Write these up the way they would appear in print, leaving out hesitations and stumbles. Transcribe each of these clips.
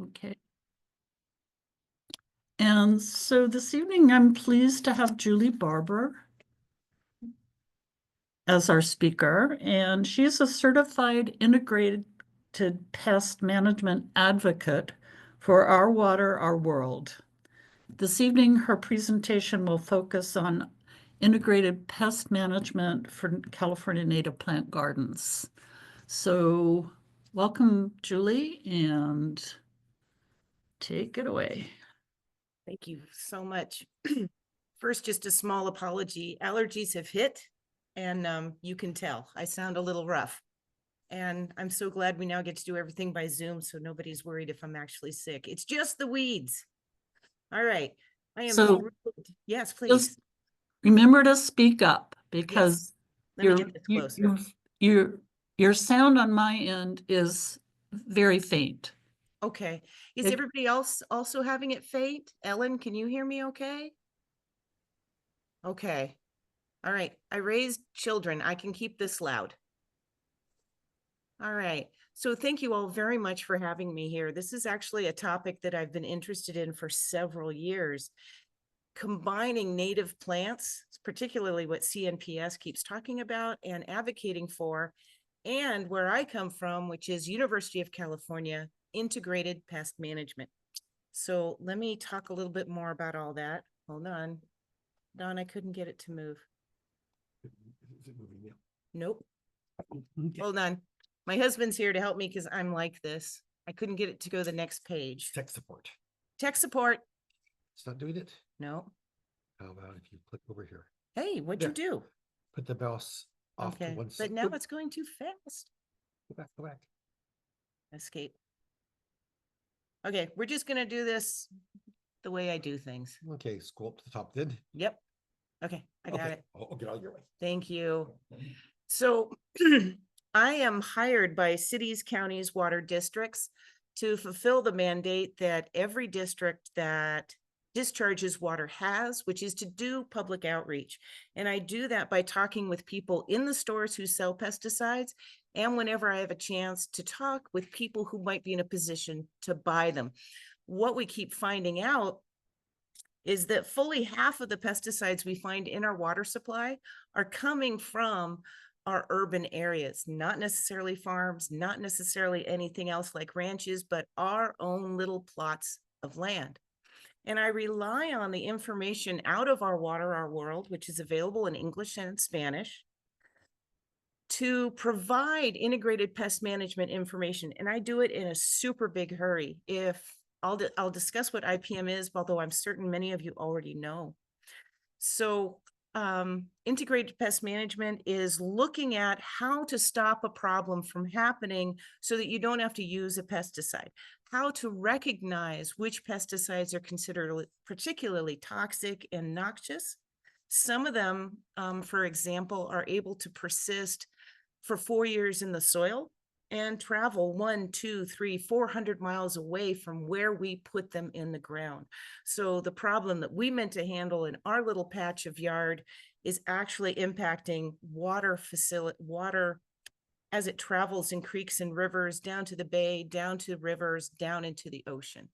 Okay. And so this evening, I'm pleased to have Julie Barbour as our speaker, and she's a certified integrated pest management advocate for Our Water, Our World. This evening, her presentation will focus on integrated pest management for California native plant gardens. So welcome, Julie, and take it away. Thank you so much. First, just a small apology. Allergies have hit, and you can tell I sound a little rough. And I'm so glad we now get to do everything by Zoom, so nobody's worried if I'm actually sick. It's just the weeds. All right. I am So thrilled. Yes, please. just remember to speak up because Let me get this closer. your sound on my end is very faint. Okay. Is everybody else also having it faint? Ellen, can you hear me okay? Okay. All right. I raised children. I can keep this loud. All right. So thank you all very much for having me here. This is actually a topic that I've been interested in for several years. Combining native plants, particularly what CNPS keeps talking about and advocating for, and where I come from, which is University of California Integrated Pest Management. So let me talk a little bit more about all that. Hold on. Don, I couldn't get it to move. Is it moving now? Nope. Okay. Hold on. My husband's here to help me because I'm like this. I couldn't get it to go to the next page. Tech support. Tech support. It's not doing it. No. How about if you click over here? Hey, what'd you do? Put the mouse off to Okay, one but side. now it's going too fast. Go back, go back. Escape. Okay, we're just gonna do this the way I do things. Okay, scroll up to the top then. Yep. Okay, I got it. I'll get out of your way. Thank you. So I am hired by cities, counties, water districts to fulfill the mandate that every district that discharges water has, which is to do public outreach. And I do that by talking with people in the stores who sell pesticides, and whenever I have a chance to talk with people who might be in a position to buy them. What we keep finding out is that fully half of the pesticides we find in our water supply are coming from our urban areas, not necessarily farms, not necessarily anything else like ranches, but our own little plots of land. And I rely on the information out of Our Water, Our World, which is available in English and Spanish, to provide integrated pest management information. And I do it in a super big hurry. I'll discuss what IPM is, although I'm certain many of you already know. So integrated pest management is looking at how to stop a problem from happening so that you don't have to use a pesticide, how to recognize which pesticides are considered particularly toxic and noxious. Some of them, for example, are able to persist for 4 years in the soil and travel 1, 2, 3, 400 miles away from where we put them in the ground. So the problem that we meant to handle in our little patch of yard is actually impacting water as it travels in creeks and rivers down to the bay, down to rivers, down into the ocean.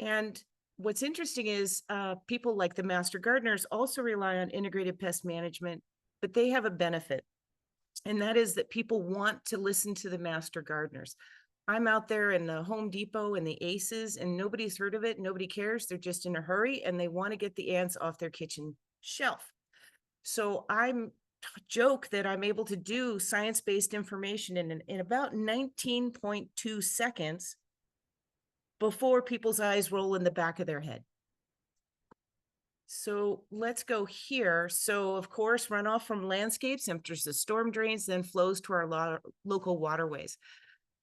And what's interesting is people like the master gardeners also rely on integrated pest management, but they have a benefit. And that is that people want to listen to the master gardeners. I'm out there in the Home Depot and the Aces, and nobody's heard of it. Nobody cares. They're just in a hurry and they want to get the ants off their kitchen shelf. So I'm joke that I'm able to do science-based information in about 19.2 seconds before people's eyes roll in the back of their head. So let's go here. So of course, runoff from landscapes enters the storm drains, then flows to our local waterways.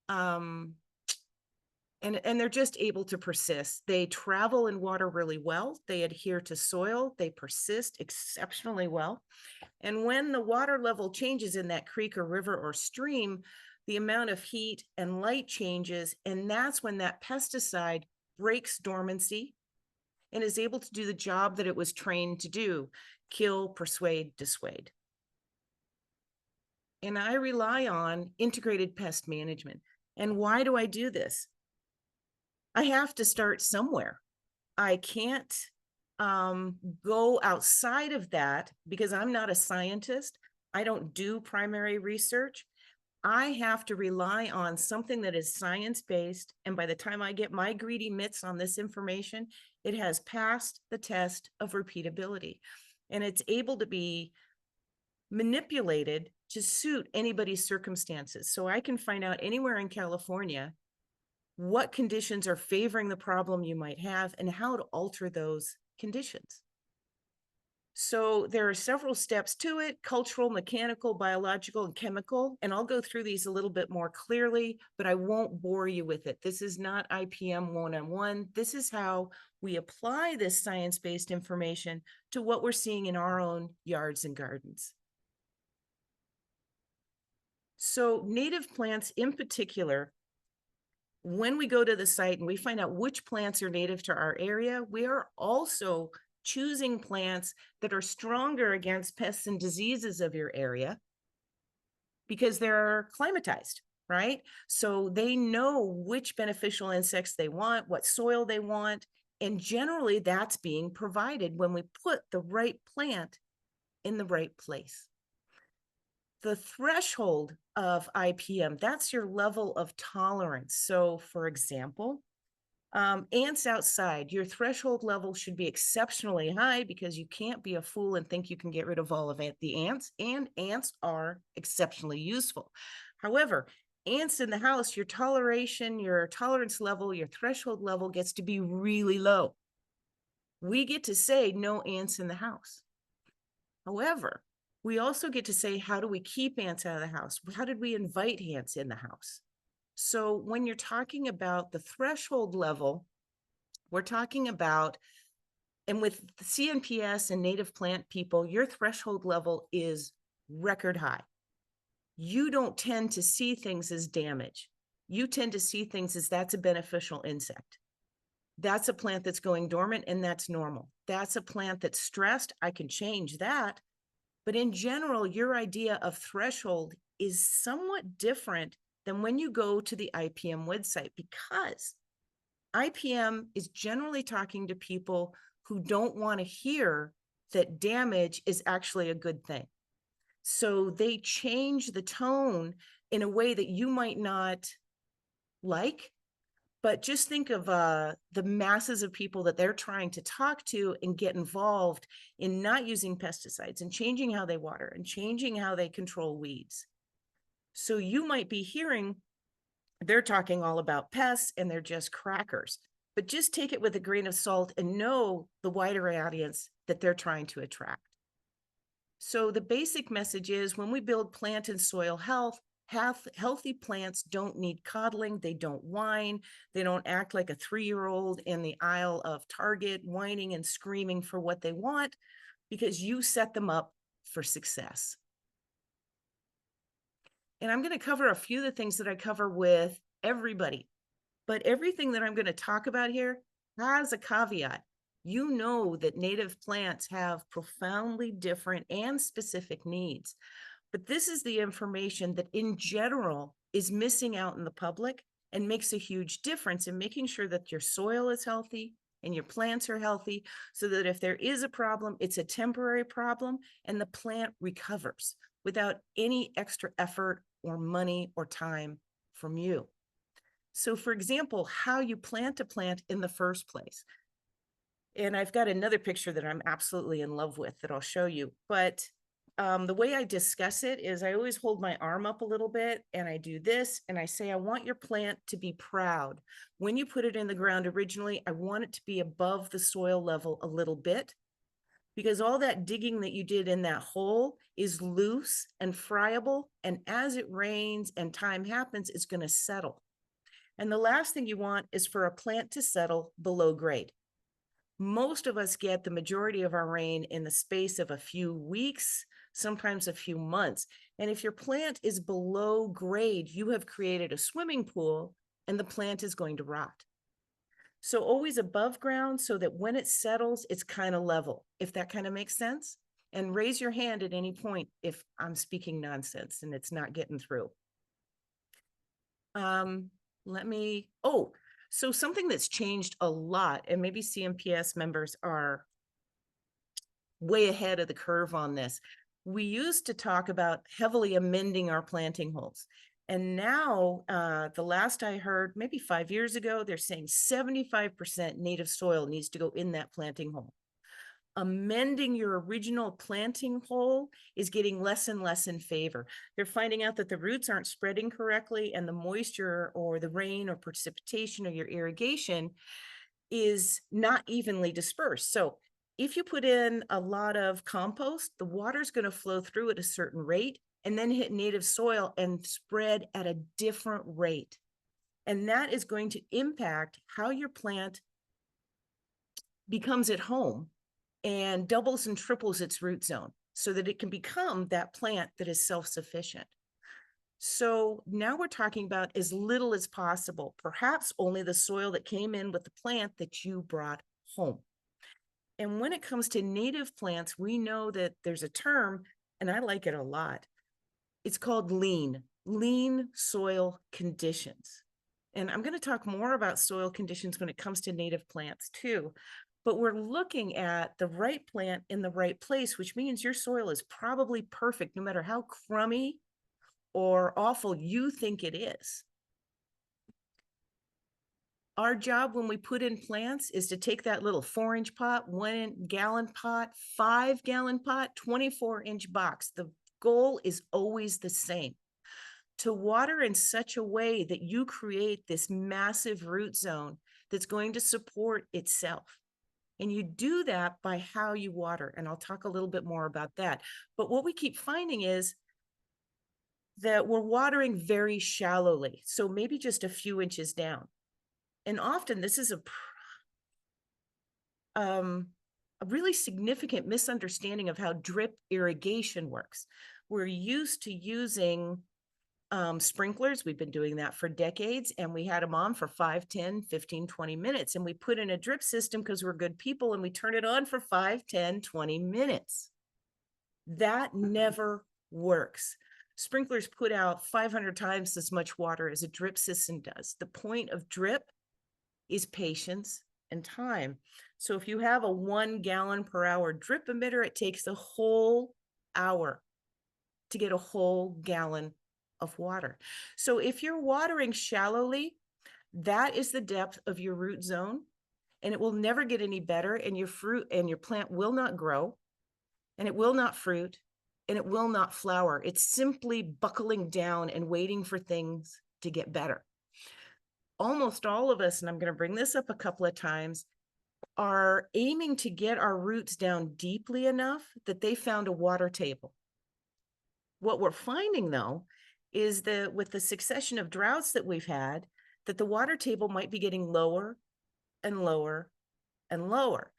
And they're just able to persist. They travel in water really well. They adhere to soil. They persist exceptionally well. And when the water level changes in that creek or river or stream, the amount of heat and light changes. And that's when that pesticide breaks dormancy and is able to do the job that it was trained to do: kill, persuade, dissuade. And I rely on integrated pest management. And why do I do this? I have to start somewhere. I can't go outside of that because I'm not a scientist. I don't do primary research. I have to rely on something that is science-based. And by the time I get my greedy mitts on this information, it has passed the test of repeatability. And it's able to be manipulated to suit anybody's circumstances. So I can find out anywhere in California what conditions are favoring the problem you might have and how to alter those conditions. So there are several steps to it: cultural, mechanical, biological, and chemical. And I'll go through these a little bit more clearly, but I won't bore you with it. This is not IPM 101. This is how we apply this science-based information to what we're seeing in our own yards and gardens. So native plants in particular, when we go to the site and we find out which plants are native to our area, we are also choosing plants that are stronger against pests and diseases of your area because they're climatized, right? So they know which beneficial insects they want, what soil they want, and generally that's being provided when we put the right plant in the right place. The threshold of IPM, that's your level of tolerance. So for example, ants outside, your threshold level should be exceptionally high because you can't be a fool and think you can get rid of all of the ants, and ants are exceptionally useful. However, ants in the house, your tolerance level, your threshold level gets to be really low. We get to say no ants in the house. However, we also get to say, how do we keep ants out of the house? How did we invite ants in the house? So when you're talking about the threshold level, we're talking about, and with CNPS and native plant people, your threshold level is record high. You don't tend to see things as damage. You tend to see things as that's a beneficial insect. That's a plant that's going dormant, and that's normal. That's a plant that's stressed. I can change that. But in general, your idea of threshold is somewhat different than when you go to the IPM website, because IPM is generally talking to people who don't want to hear that damage is actually a good thing. So they change the tone in a way that you might not like, but just think of the masses of people that they're trying to talk to and get involved in not using pesticides and changing how they water and changing how they control weeds. So you might be hearing they're talking all about pests and they're just crackers, but just take it with a grain of salt and know the wider audience that they're trying to attract. So the basic message is, when we build plant and soil health, healthy plants don't need coddling. They don't whine. They don't act like a 3-year-old in the aisle of Target, whining and screaming for what they want, because you set them up for success. And I'm going to cover a few of the things that I cover with everybody, but everything that I'm going to talk about here has a caveat. You know that native plants have profoundly different and specific needs. But this is the information that in general is missing out in the public and makes a huge difference in making sure that your soil is healthy and your plants are healthy, so that if there is a problem, it's a temporary problem and the plant recovers without any extra effort or money or time from you. So for example, how you plant a plant in the first place. And I've got another picture that I'm absolutely in love with that I'll show you. But the way I discuss it is I always hold my arm up a little bit and I do this and I say, I want your plant to be proud. When you put it in the ground originally, I want it to be above the soil level a little bit, because all that digging that you did in that hole is loose and friable. And as it rains and time happens, it's going to settle. And the last thing you want is for a plant to settle below grade. Most of us get the majority of our rain in the space of a few weeks, sometimes a few months. And if your plant is below grade, you have created a swimming pool and the plant is going to rot. So always above ground so that when it settles, it's kind of level, if that kind of makes sense. And raise your hand at any point if I'm speaking nonsense and it's not getting through. So something that's changed a lot, and maybe CMPS members are way ahead of the curve on this. We used to talk about heavily amending our planting holes. And now, the last I heard, maybe 5 years ago, they're saying 75% native soil needs to go in that planting hole. Amending your original planting hole is getting less and less in favor. They're finding out that the roots aren't spreading correctly, and the moisture or the rain or precipitation or your irrigation is not evenly dispersed. So if you put in a lot of compost, the water's going to flow through at a certain rate and then hit native soil and spread at a different rate. And that is going to impact how your plant becomes at home and doubles and triples its root zone so that it can become that plant that is self-sufficient. So now we're talking about as little as possible, perhaps only the soil that came in with the plant that you brought home. And when it comes to native plants, we know that there's a term, and I like it a lot. It's called lean soil conditions. And I'm going to talk more about soil conditions when it comes to native plants too. But we're looking at the right plant in the right place, which means your soil is probably perfect, no matter how crummy or awful you think it is. Our job when we put in plants is to take that little 4-inch pot, 1-gallon pot, 5-gallon pot, 24-inch box. The goal is always the same: to water in such a way that you create this massive root zone that's going to support itself. And you do that by how you water. And I'll talk a little bit more about that. But what we keep finding is that we're watering very shallowly. So maybe just a few inches down. And often this is a really significant misunderstanding of how drip irrigation works. We're used to using sprinklers. We've been doing that for decades, and we had them on for 5, 10, 15, 20 minutes. And we put in a drip system because we're good people, and we turn it on for 5, 10, 20 minutes. That never works. Sprinklers put out 500 times as much water as a drip system does. The point of drip is patience and time. So if you have a 1 gallon per hour drip emitter, it takes a whole hour to get a whole gallon of water. So if you're watering shallowly, that is the depth of your root zone, and it will never get any better, and your fruit and your plant will not grow, and it will not fruit, and it will not flower. It's simply buckling down and waiting for things to get better. Almost all of us, and I'm going to bring this up a couple of times, are aiming to get our roots down deeply enough that they found a water table. What we're finding, though, is that with the succession of droughts that we've had, that the water table might be getting lower and lower and lower.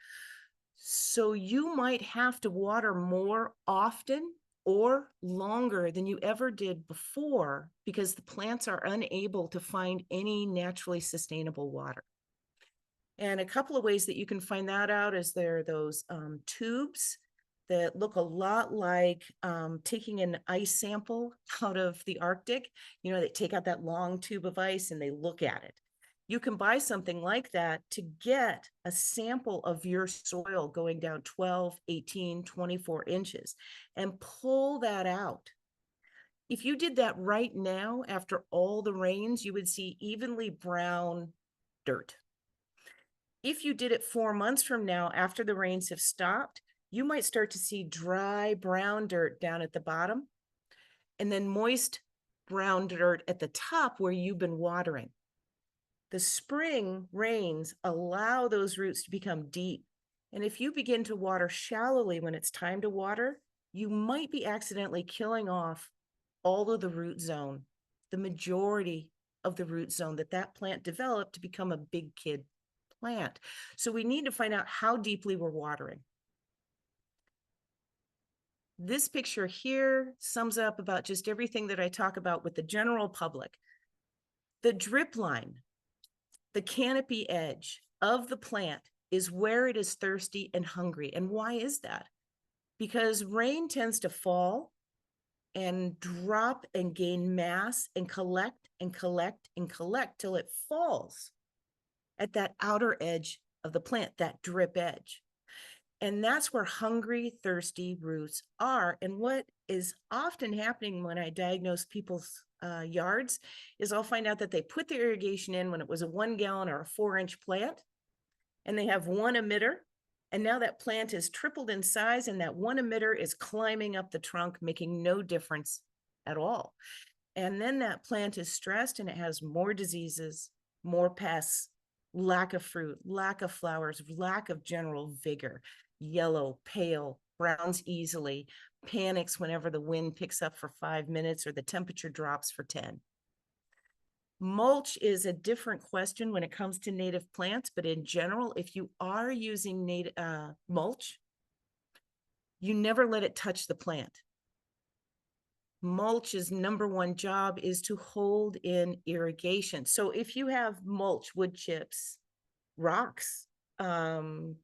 So you might have to water more often or longer than you ever did before because the plants are unable to find any naturally sustainable water. And a couple of ways that you can find that out is there are those tubes that look a lot like taking an ice sample out of the Arctic. You know, they take out that long tube of ice and they look at it. You can buy something like that to get a sample of your soil going down 12, 18, 24 inches and pull that out. If you did that right now, after all the rains, you would see evenly brown dirt. If you did it 4 months from now, after the rains have stopped, you might start to see dry brown dirt down at the bottom and then moist brown dirt at the top where you've been watering. The spring rains allow those roots to become deep. And if you begin to water shallowly when it's time to water, you might be accidentally killing off all of the root zone, the majority of the root zone that plant developed to become a big kid plant. So we need to find out how deeply we're watering. This picture here sums up about just everything that I talk about with the general public. The drip line, the canopy edge of the plant is where it is thirsty and hungry. And why is that? Because rain tends to fall and drop and gain mass and collect and collect and collect till it falls at that outer edge of the plant, that drip edge. And that's where hungry, thirsty roots are. And what is often happening when I diagnose people's yards is I'll find out that they put the irrigation in when it was a 1 gallon or a 4-inch plant, and they have one emitter. And now that plant is tripled in size, and that one emitter is climbing up the trunk, making no difference at all. And then that plant is stressed and it has more diseases, more pests, lack of fruit, lack of flowers, lack of general vigor, yellow, pale, browns easily, panics whenever the wind picks up for 5 minutes or the temperature drops for 10. Mulch is a different question when it comes to native plants, but in general, if you are using native mulch, you never let it touch the plant. Mulch's number one job is to hold in irrigation. So if you have mulch, wood chips, rocks, hay,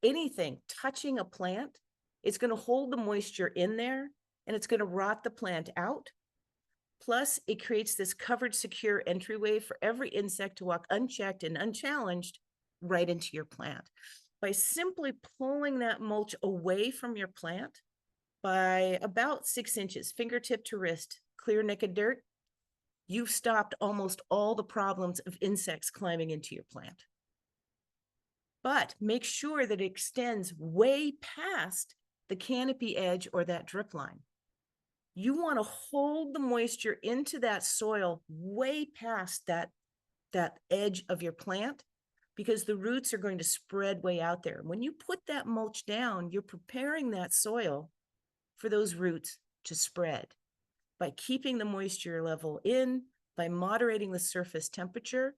anything touching a plant, it's going to hold the moisture in there and it's going to rot the plant out. Plus, it creates this covered, secure entryway for every insect to walk unchecked and unchallenged right into your plant. By simply pulling that mulch away from your plant by about 6 inches, fingertip to wrist, clear naked dirt, you've stopped almost all the problems of insects climbing into your plant. But make sure that it extends way past the canopy edge or that drip line. You want to hold the moisture into that soil way past that edge of your plant, because the roots are going to spread way out there. When you put that mulch down, you're preparing that soil for those roots to spread by keeping the moisture level in, by moderating the surface temperature,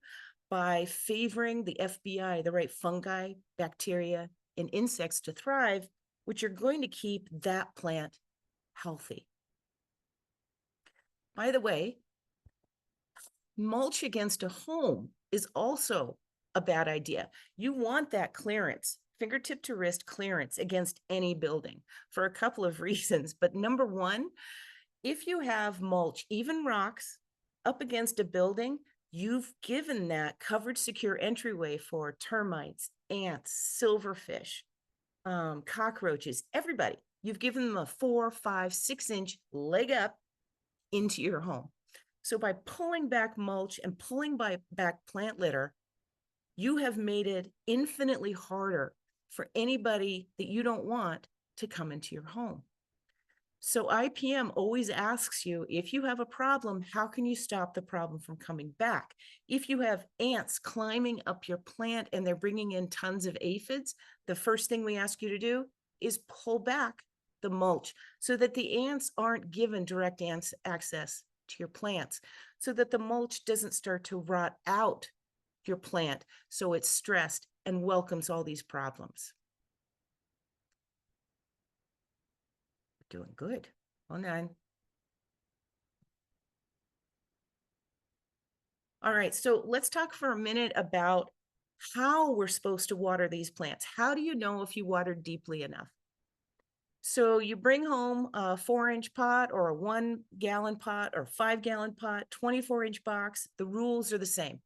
by favoring the FBI, the right fungi, bacteria, and insects to thrive, which are going to keep that plant healthy. By the way, mulch against a home is also a bad idea. You want that clearance, fingertip to wrist clearance against any building for a couple of reasons. But number one, if you have mulch, even rocks, up against a building, you've given that covered, secure entryway for termites, ants, silverfish, cockroaches, everybody. You've given them a 4, 5, 6 inch leg up into your home. So by pulling back mulch and pulling back plant litter, you have made it infinitely harder for anybody that you don't want to come into your home. So IPM always asks you, if you have a problem, how can you stop the problem from coming back? If you have ants climbing up your plant and they're bringing in tons of aphids, the first thing we ask you to do is pull back the mulch so that the ants aren't given direct access to your plants, so that the mulch doesn't start to rot out your plant so it's stressed and welcomes all these problems. Doing good. Hold on. All right, so let's talk for a minute about how we're supposed to water these plants. How do you know if you watered deeply enough? So you bring home a 4-inch pot or a 1 gallon pot or 5 gallon pot, 24-inch box. The rules are the same.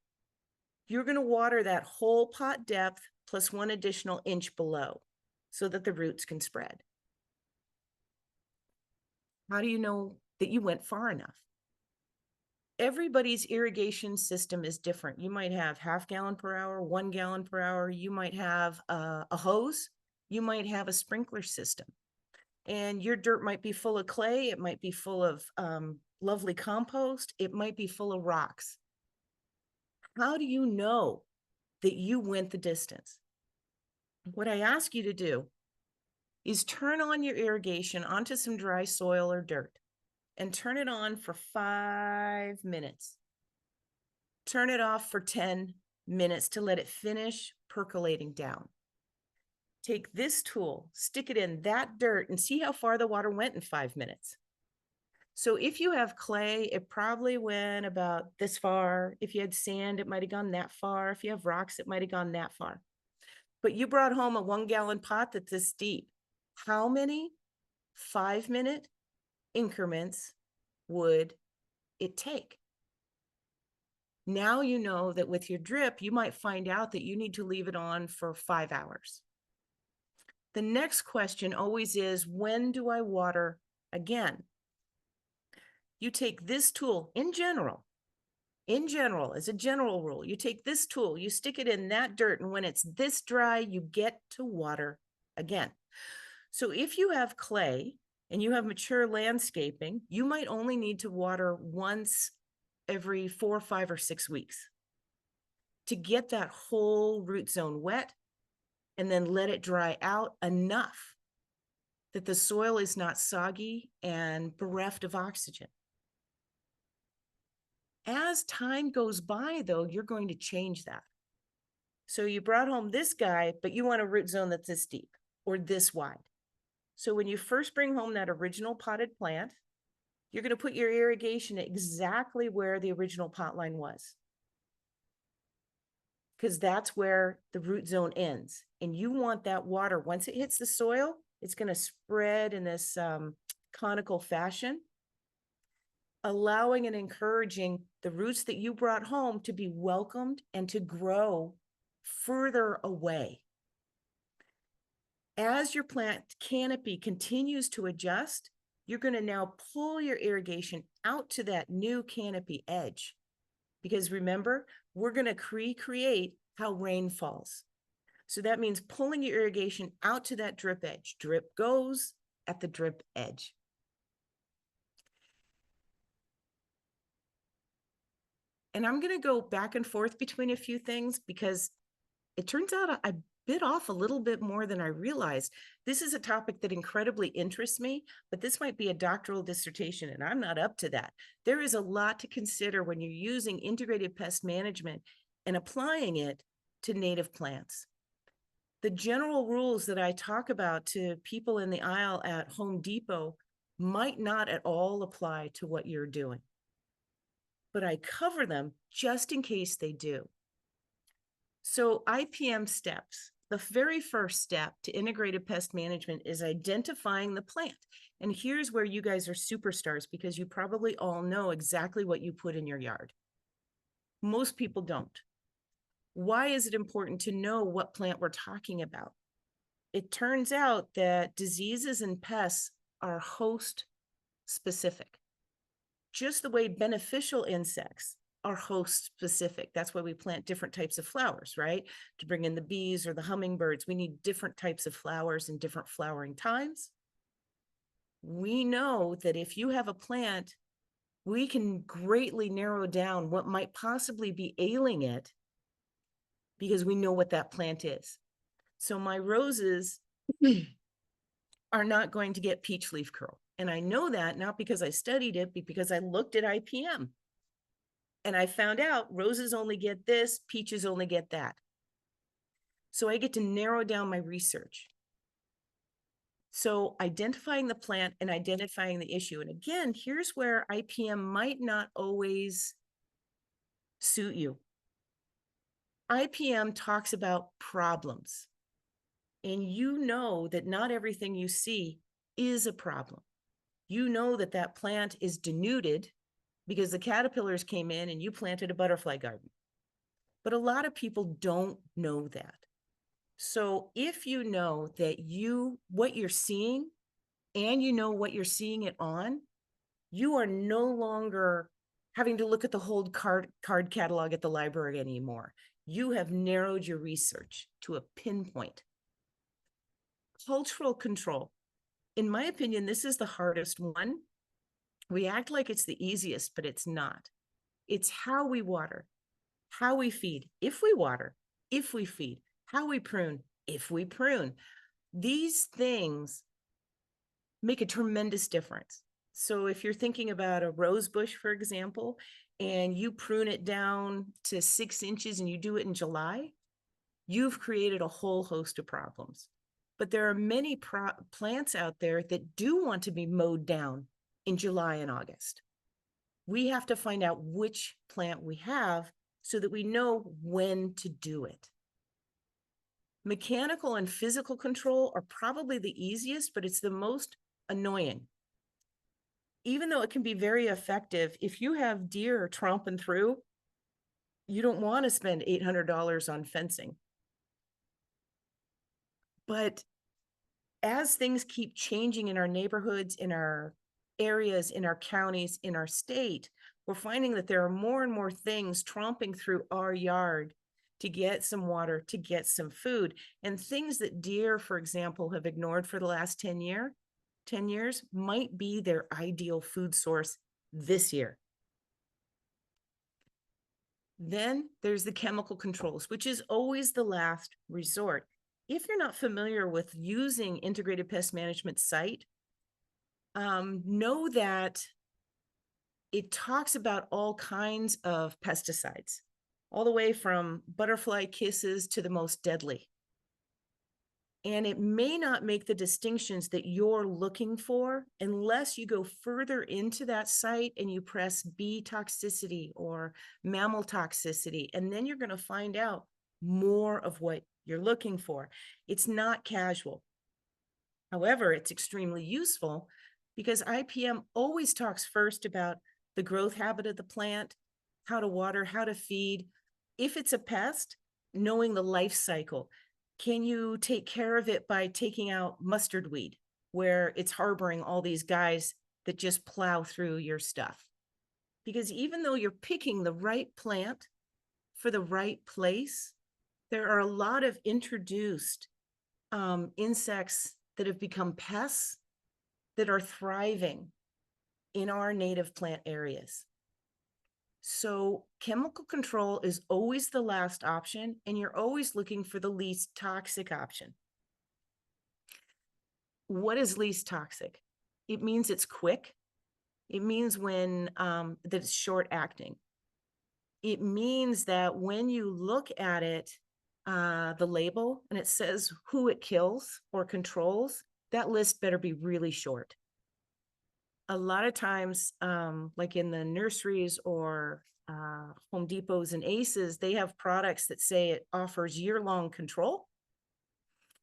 You're going to water that whole pot depth plus 1 additional inch below so that the roots can spread. How do you know that you went far enough? Everybody's irrigation system is different. You might have ½ gallon per hour, 1 gallon per hour. You might have a hose. You might have a sprinkler system. And your dirt might be full of clay. It might be full of lovely compost. It might be full of rocks. How do you know that you went the distance? What I ask you to do is turn on your irrigation onto some dry soil or dirt and turn it on for 5 minutes. Turn it off for 10 minutes to let it finish percolating down. Take this tool, stick it in that dirt, and see how far the water went in 5 minutes. So if you have clay, it probably went about this far. If you had sand, it might have gone that far. If you have rocks, it might have gone that far. But you brought home a 1 gallon pot that's this deep. How many 5-minute increments would it take? Now you know that with your drip, you might find out that you need to leave it on for 5 hours. The next question always is, when do I water again? You take this tool in general, as a general rule, you take this tool, you stick it in that dirt, and when it's this dry, you get to water again. So if you have clay and you have mature landscaping, you might only need to water once every 4, 5, or 6 weeks to get that whole root zone wet, and then let it dry out enough that the soil is not soggy and bereft of oxygen. As time goes by, though, you're going to change that. So you brought home this guy, but you want a root zone that's this deep or this wide. So when you first bring home that original potted plant, you're going to put your irrigation exactly where the original pot line was, because that's where the root zone ends. And you want that water, once it hits the soil, it's going to spread in this conical fashion, allowing and encouraging the roots that you brought home to be welcomed and to grow further away. As your plant canopy continues to adjust, you're going to now pull your irrigation out to that new canopy edge. Because remember, we're going to recreate how rain falls. So that means pulling your irrigation out to that drip edge. Drip goes at the drip edge. And I'm going to go back and forth between a few things because it turns out I bit off a little bit more than I realized. This is a topic that incredibly interests me, but this might be a doctoral dissertation, and I'm not up to that. There is a lot to consider when you're using integrated pest management and applying it to native plants. The general rules that I talk about to people in the aisle at Home Depot might not at all apply to what you're doing, but I cover them just in case they do. So IPM steps. The very first step to integrated pest management is identifying the plant. And here's where you guys are superstars, because you probably all know exactly what you put in your yard. Most people don't. Why is it important to know what plant we're talking about? It turns out that diseases and pests are host specific. Just the way beneficial insects are host specific. That's why we plant different types of flowers, right? To bring in the bees or the hummingbirds, we need different types of flowers and different flowering times. We know that if you have a plant, we can greatly narrow down what might possibly be ailing it because we know what that plant is. So my roses are not going to get peach leaf curl. And I know that not because I studied it, but because I looked at IPM. And I found out roses only get this, peaches only get that. So I get to narrow down my research. So identifying the plant and identifying the issue. And again, here's where IPM might not always suit you. IPM talks about problems. And you know that not everything you see is a problem. You know that that plant is denuded because the caterpillars came in and you planted a butterfly garden. But a lot of people don't know that. So if you know that what you're seeing and you know what you're seeing it on, you are no longer having to look at the whole card catalog at the library anymore. You have narrowed your research to a pinpoint. Cultural control. In my opinion, this is the hardest one. We act like it's the easiest, but it's not. It's how we water, how we feed, if we water, if we feed, how we prune, if we prune. These things make a tremendous difference. So if you're thinking about a rose bush, for example, and you prune it down to 6 inches and you do it in July, you've created a whole host of problems. But there are many plants out there that do want to be mowed down in July and August. We have to find out which plant we have so that we know when to do it. Mechanical and physical control are probably the easiest, but it's the most annoying. Even though it can be very effective, if you have deer tromping through, you don't want to spend $800 on fencing. But as things keep changing in our neighborhoods, in our areas, in our counties, in our state, we're finding that there are more and more things tromping through our yard to get some water, to get some food, and things that deer, for example, have ignored for the last 10 years might be their ideal food source this year. Then there's the chemical controls, which is always the last resort. If you're not familiar with using integrated pest management site, know that it talks about all kinds of pesticides, all the way from butterfly kisses to the most deadly. And it may not make the distinctions that you're looking for unless you go further into that site and you press bee toxicity or mammal toxicity. And then you're going to find out more of what you're looking for. It's not casual. However, it's extremely useful because IPM always talks first about the growth habit of the plant, how to water, how to feed. If it's a pest, knowing the life cycle. Can you take care of it by taking out mustard weed, where it's harboring all these guys that just plow through your stuff? Because even though you're picking the right plant for the right place, there are a lot of introduced insects that have become pests that are thriving in our native plant areas. So chemical control is always the last option, and you're always looking for the least toxic option. What is least toxic? It means it's quick. It means that it's short acting. It means that when you look at it, the label, and it says who it kills or controls, that list better be really short. A lot of times, like in the nurseries or Home Depots and Aces, they have products that say it offers year-long control,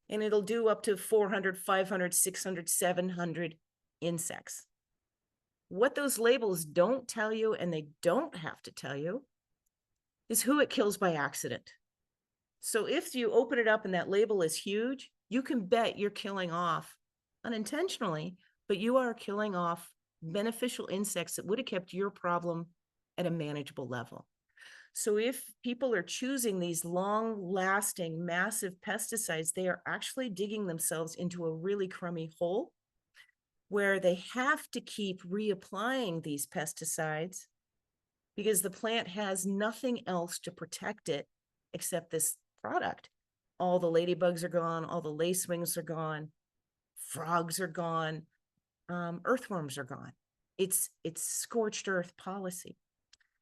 and it'll do up to 400, 500, 600, 700 insects. What those labels don't tell you, and they don't have to tell you, is who it kills by accident. So if you open it up and that label is huge, you can bet you're killing off unintentionally, but you are killing off beneficial insects that would have kept your problem at a manageable level. So if people are choosing these long-lasting, massive pesticides, they are actually digging themselves into a really crummy hole where they have to keep reapplying these pesticides because the plant has nothing else to protect it except this product. All the ladybugs are gone, all the lacewings are gone, frogs are gone, earthworms are gone. It's scorched earth policy.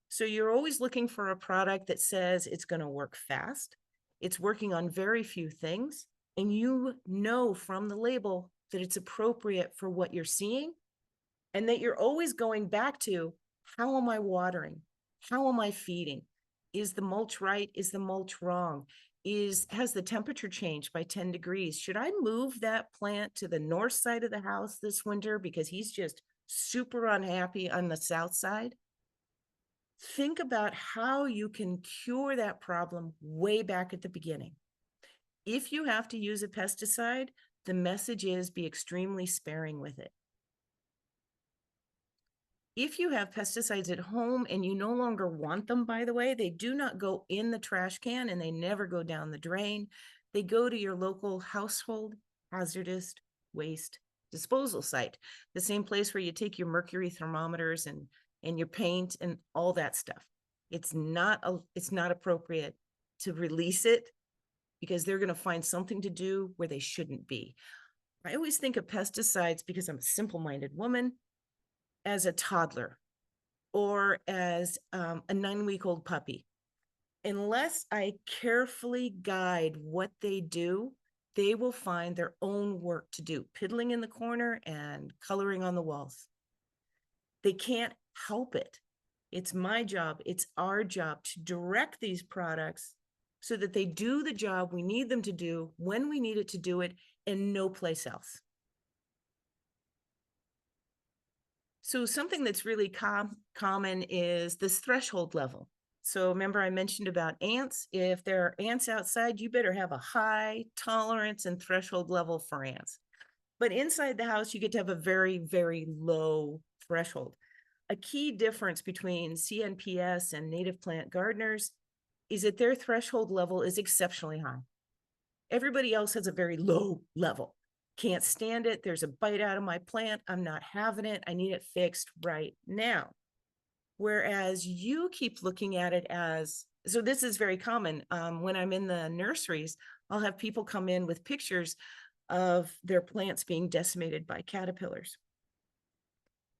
So you're always looking for a product that says it's going to work fast, it's working on very few things, and you know from the label that it's appropriate for what you're seeing, and that you're always going back to, how am I watering? How am I feeding? Is the mulch right? Is the mulch wrong? Has the temperature changed by 10 degrees? Should I move that plant to the north side of the house this winter because he's just super unhappy on the south side? Think about how you can cure that problem way back at the beginning. If you have to use a pesticide, the message is be extremely sparing with it. If you have pesticides at home and you no longer want them, by the way, they do not go in the trash can and they never go down the drain. They go to your local household hazardous waste disposal site, the same place where you take your mercury thermometers and your paint and all that stuff. It's not appropriate to release it because they're going to find something to do where they shouldn't be. I always think of pesticides, because I'm a simple-minded woman, as a toddler or as a 9-week-old puppy. Unless I carefully guide what they do, they will find their own work to do, piddling in the corner and coloring on the walls. They can't help it. It's my job, it's our job to direct these products so that they do the job we need them to do when we need it to do it, and no place else. So something that's really common is this threshold level. So remember I mentioned about ants. If there are ants outside, you better have a high tolerance and threshold level for ants. But inside the house, you get to have a very, very low threshold. A key difference between CNPS and native plant gardeners is that their threshold level is exceptionally high. Everybody else has a very low level. Can't stand it. There's a bite out of my plant. I'm not having it. I need it fixed right now. Whereas you keep looking at it as, so this is very common. When I'm in the nurseries, I'll have people come in with pictures of their plants being decimated by caterpillars.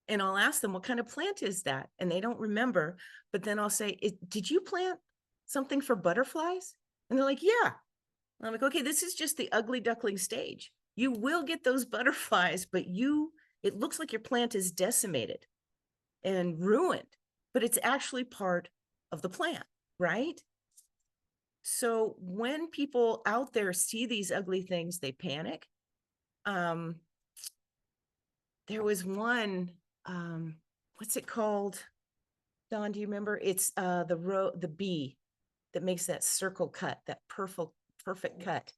And I'll ask them, what kind of plant is that? And they don't remember, but then I'll say, did you plant something for butterflies? And they're like, yeah. And I'm like, okay, this is just the ugly duckling stage. You will get those butterflies, but it looks like your plant is decimated and ruined, but it's actually part of the plant, right? So when people out there see these ugly things, they panic. There was one, what's it called? Don, do you remember? It's the bee that makes that circle cut, that perfect cut.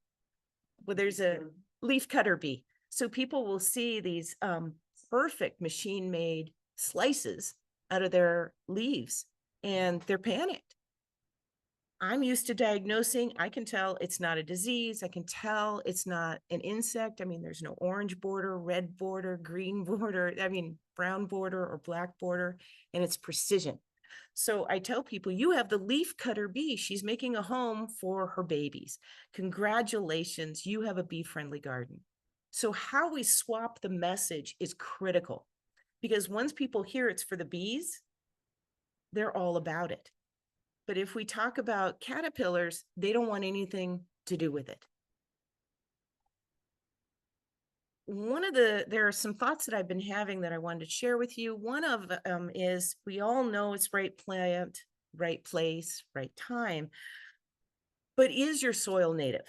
Well, there's a leaf cutter bee. So people will see these perfect machine-made slices out of their leaves and they're panicked. I'm used to diagnosing. I can tell it's not a disease. I can tell it's not an insect. I mean, there's no orange border, red border, green border, I mean, brown border or black border, and it's precision. So I tell people, you have the leaf cutter bee. She's making a home for her babies. Congratulations, you have a bee-friendly garden. So how we swap the message is critical, because once people hear it's for the bees, they're all about it. But if we talk about caterpillars, they don't want anything to do with it. There are some thoughts that I've been having that I wanted to share with you. One of them is, we all know it's right plant, right place, right time, but is your soil native?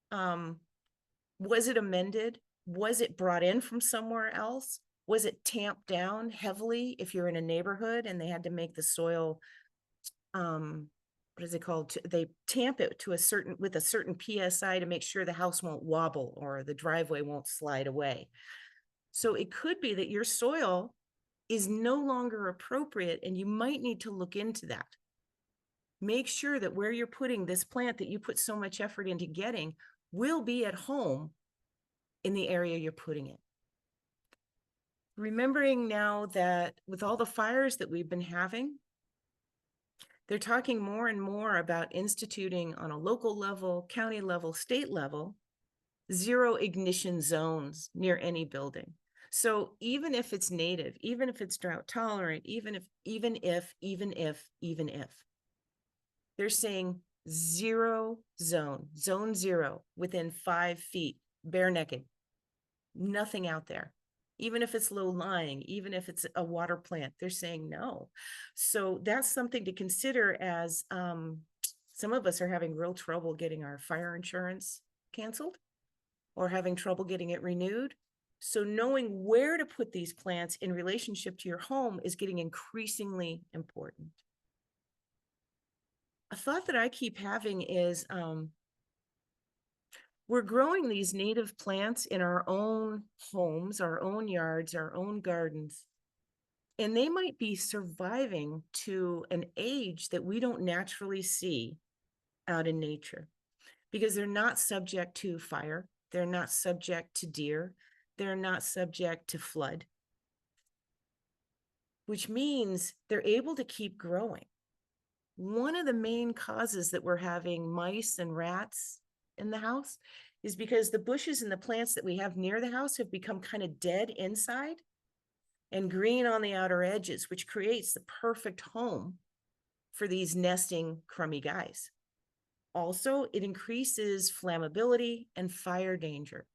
Was it amended? Was it brought in from somewhere else? Was it tamped down heavily if you're in a neighborhood and they had to make the soil, what is it called? They tamp it to with a certain PSI to make sure the house won't wobble or the driveway won't slide away. So it could be that your soil is no longer appropriate and you might need to look into that. Make sure that where you're putting this plant that you put so much effort into getting will be at home in the area you're putting it. Remembering now that with all the fires that we've been having, they're talking more and more about instituting on a local level, county level, state level, zero ignition zones near any building. So even if it's native, even if it's drought tolerant, even if, they're saying zero zone 0, within 5 feet, bare naked, nothing out there. Even if it's low lying, even if it's a water plant, they're saying no. So that's something to consider as some of us are having real trouble getting our fire insurance canceled or having trouble getting it renewed. So knowing where to put these plants in relationship to your home is getting increasingly important. A thought that I keep having is we're growing these native plants in our own homes, our own yards, our own gardens, and they might be surviving to an age that we don't naturally see out in nature because they're not subject to fire. They're not subject to deer. They're not subject to flood, which means they're able to keep growing. One of the main causes that we're having mice and rats in the house is because the bushes and the plants that we have near the house have become kind of dead inside and green on the outer edges, which creates the perfect home for these nesting crummy guys. Also, it increases flammability and fire danger.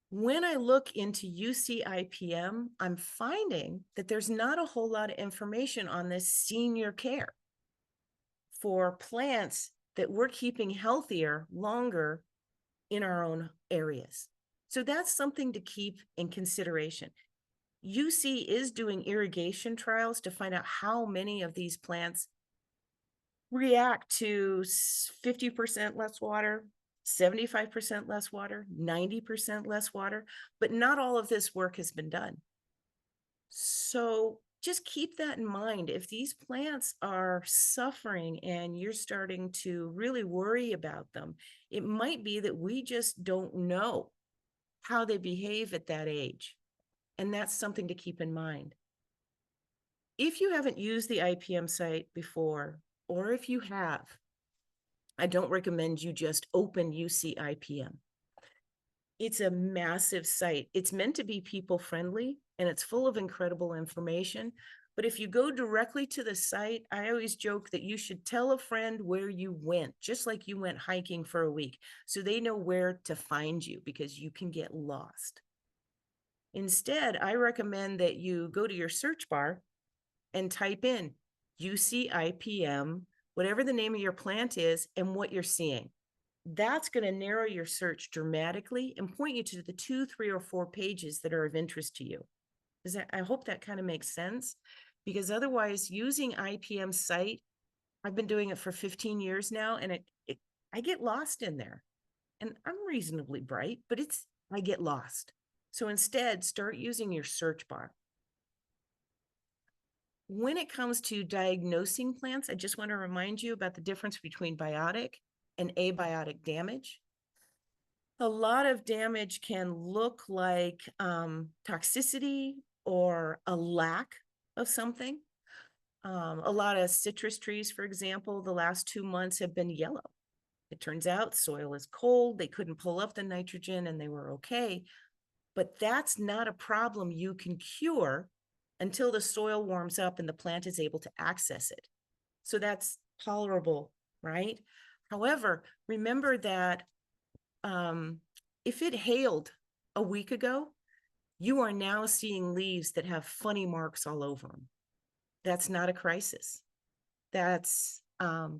When I look into UC IPM, I'm finding that there's not a whole lot of information on this senior care for plants that we're keeping healthier longer in our own areas. So that's something to keep in consideration. UC is doing irrigation trials to find out how many of these plants react to 50% less water, 75% less water, 90% less water, but not all of this work has been done. So just keep that in mind. If these plants are suffering and you're starting to really worry about them, it might be that we just don't know how they behave at that age. And that's something to keep in mind. If you haven't used the IPM site before, or if you have, I don't recommend you just open UC IPM. It's a massive site. It's meant to be people friendly and it's full of incredible information. But if you go directly to the site, I always joke that you should tell a friend where you went, just like you went hiking for a week, so they know where to find you because you can get lost. Instead, I recommend that you go to your search bar and type in UC IPM, whatever the name of your plant is, and what you're seeing. That's going to narrow your search dramatically and point you to the 2, 3, or 4 pages that are of interest to you. I hope that kind of makes sense, because otherwise using IPM site, I've been doing it for 15 years now, and I get lost in there. And I'm reasonably bright, but I get lost. So instead, start using your search bar. When it comes to diagnosing plants, I just want to remind you about the difference between biotic and abiotic damage. A lot of damage can look like toxicity or a lack of something. A lot of citrus trees, for example, the last 2 months have been yellow. It turns out soil is cold, they couldn't pull up the nitrogen and they were okay. But that's not a problem you can cure until the soil warms up and the plant is able to access it. So that's tolerable, right? However, remember that if it hailed a week ago, you are now seeing leaves that have funny marks all over them. That's not a crisis. That's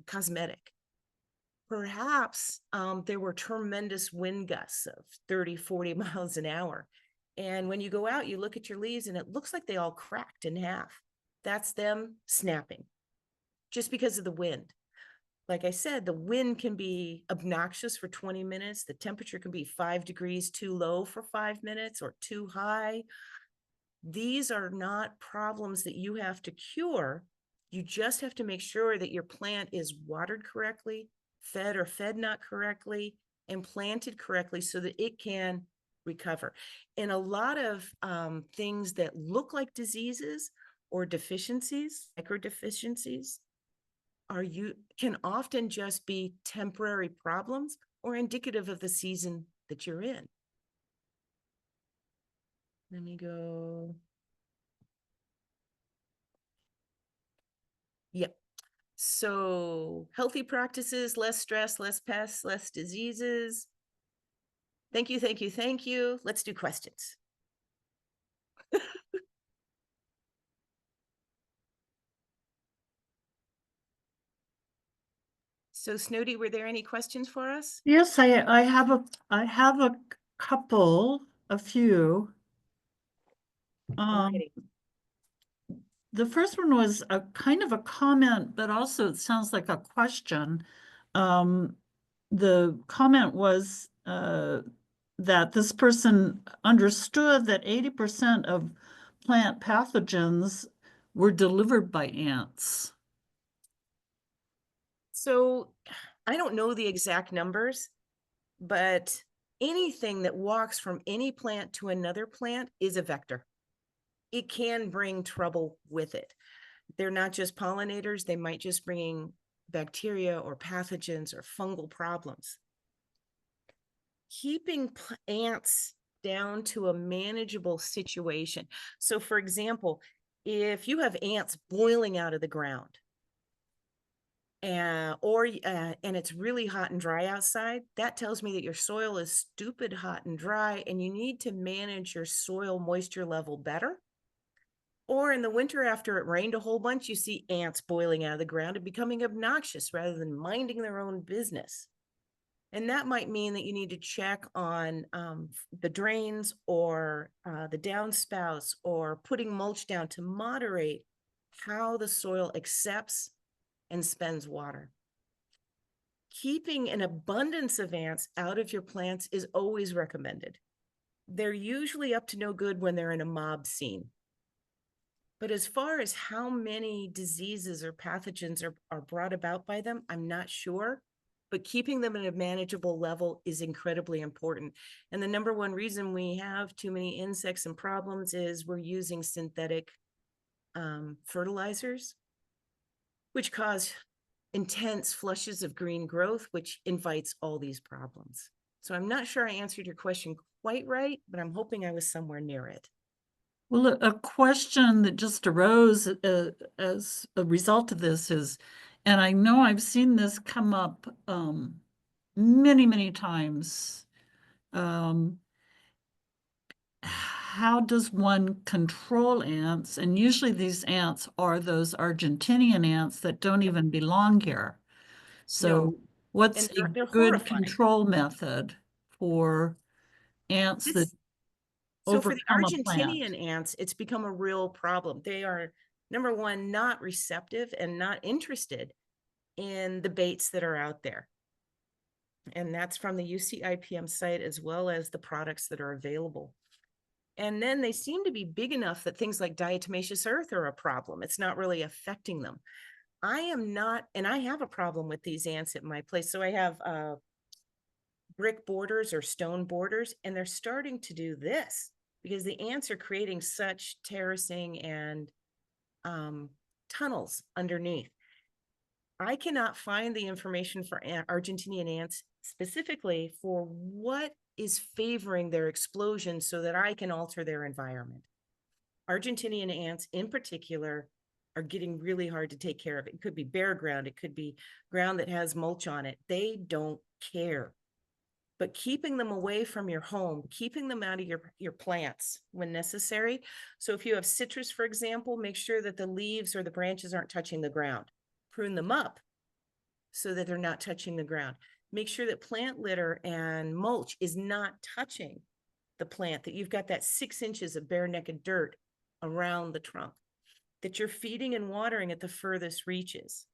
cosmetic. Perhaps there were tremendous wind gusts of 30, 40 miles an hour. And when you go out, you look at your leaves and it looks like they all cracked in half. That's them snapping just because of the wind. Like I said, the wind can be obnoxious for 20 minutes. The temperature can be 5 degrees too low for 5 minutes or too high. These are not problems that you have to cure. You just have to make sure that your plant is watered correctly, fed or fed not correctly, and planted correctly so that it can recover. And a lot of things that look like diseases or deficiencies, microdeficiencies, can often just be temporary problems or indicative of the season that you're in. Let me go. Yep. So healthy practices, less stress, less pests, less diseases. Thank you, thank you, thank you. Let's do questions. So Snowdy, were there any questions for us? Yes, I have a couple, a few. Alrighty. The first one was a kind of a comment, but also it sounds like a question. The comment was that this person understood that 80% of plant pathogens were delivered by ants. So I don't know the exact numbers, but anything that walks from any plant to another plant is a vector. It can bring trouble with it. They're not just pollinators, they might just bring bacteria or pathogens or fungal problems. Keeping ants down to a manageable situation. So for example, if you have ants boiling out of the ground, and it's really hot and dry outside, that tells me that your soil is stupid hot and dry and you need to manage your soil moisture level better. Or in the winter, after it rained a whole bunch, you see ants boiling out of the ground and becoming obnoxious rather than minding their own business. And that might mean that you need to check on the drains or the downspouts or putting mulch down to moderate how the soil accepts and spends water. Keeping an abundance of ants out of your plants is always recommended. They're usually up to no good when they're in a mob scene. But as far as how many diseases or pathogens are brought about by them, I'm not sure. But keeping them at a manageable level is incredibly important. And the number one reason we have too many insects and problems is we're using synthetic fertilizers, which cause intense flushes of green growth, which invites all these problems. So I'm not sure I answered your question quite right, but I'm hoping I was somewhere near it. Well, a question that just arose as a result of this is, and I know I've seen this come up many, many times. How does one control ants? And usually these ants are those Argentinian ants that don't even belong here. So No, what's and a they're good horrifying. control method for ants that So for the overcome a Argentinian plant? ants, it's become a real problem. They are, number one, not receptive and not interested in the baits that are out there. And that's from the UC IPM site, as well as the products that are available. And then they seem to be big enough that things like diatomaceous earth are a problem. It's not really affecting them. I am not, and I have a problem with these ants at my place. So I have brick borders or stone borders, and they're starting to do this because the ants are creating such terracing and tunnels underneath. I cannot find the information for Argentinian ants specifically for what is favoring their explosion so that I can alter their environment. Argentinian ants in particular are getting really hard to take care of. It could be bare ground. It could be ground that has mulch on it. They don't care. But keeping them away from your home, keeping them out of your plants when necessary. So if you have citrus, for example, make sure that the leaves or the branches aren't touching the ground. Prune them up so that they're not touching the ground. Make sure that plant litter and mulch is not touching the plant, that you've got that 6 inches of bare naked dirt around the trunk, that you're feeding and watering at the furthest reaches.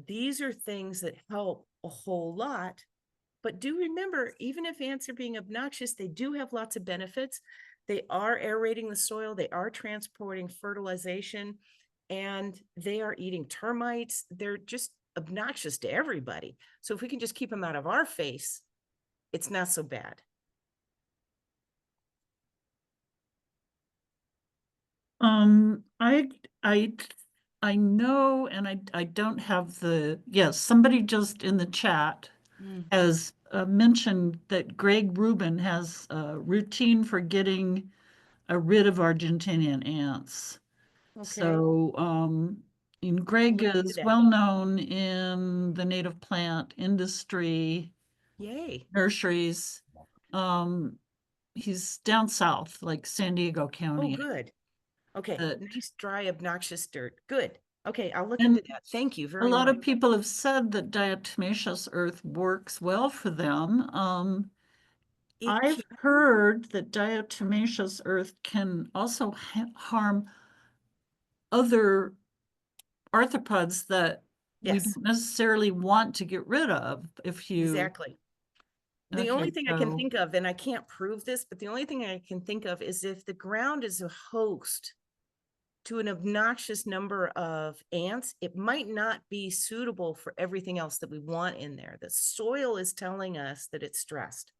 These are things that help a whole lot. But do remember, even if ants are being obnoxious, they do have lots of benefits. They are aerating the soil, they are transporting fertilization, and they are eating termites. They're just obnoxious to everybody. So if we can just keep them out of our face, it's not so bad. I know, and I don't have yes, somebody just in the chat has mentioned that Greg Rubin has a routine for getting rid of Argentinian ants. Okay. So, and Greg is well known in the native plant industry. Yay. Nurseries. He's down south, like San Diego County. Oh, good. Okay, nice, dry, obnoxious dirt. Good. Okay, I'll look And into that. Thank you very a much. lot of people have said that diatomaceous earth works well for them. I've heard that diatomaceous earth can also harm other arthropods that we Yes, don't necessarily want to get rid of if you. exactly. The Okay, only thing I can think of, and I can't prove this, but the only thing I can think of is if the ground is a host to an obnoxious number of ants, it might not be suitable for everything else that we want in there. The soil is telling us that it's stressed.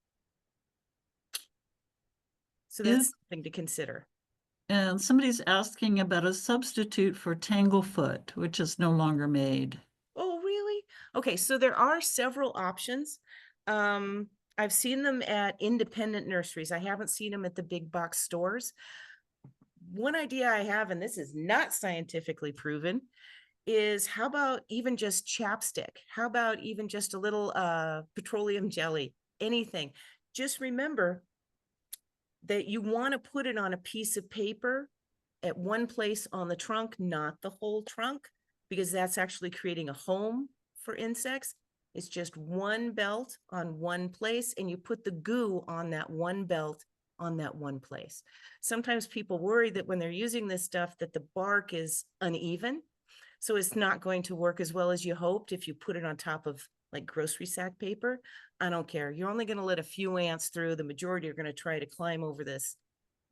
So that's something to consider. And somebody's asking about a substitute for tanglefoot, which is no longer made. Oh, really? Okay, so there are several options. I've seen them at independent nurseries. I haven't seen them at the big box stores. One idea I have, and this is not scientifically proven, is how about even just chapstick? How about even just a little petroleum jelly? Anything. Just remember that you want to put it on a piece of paper at one place on the trunk, not the whole trunk, because that's actually creating a home for insects. It's just one belt on one place, and you put the goo on that one belt on that one place. Sometimes people worry that when they're using this stuff that the bark is uneven. So it's not going to work as well as you hoped if you put it on top of like grocery sack paper. I don't care. You're only going to let a few ants through. The majority are going to try to climb over this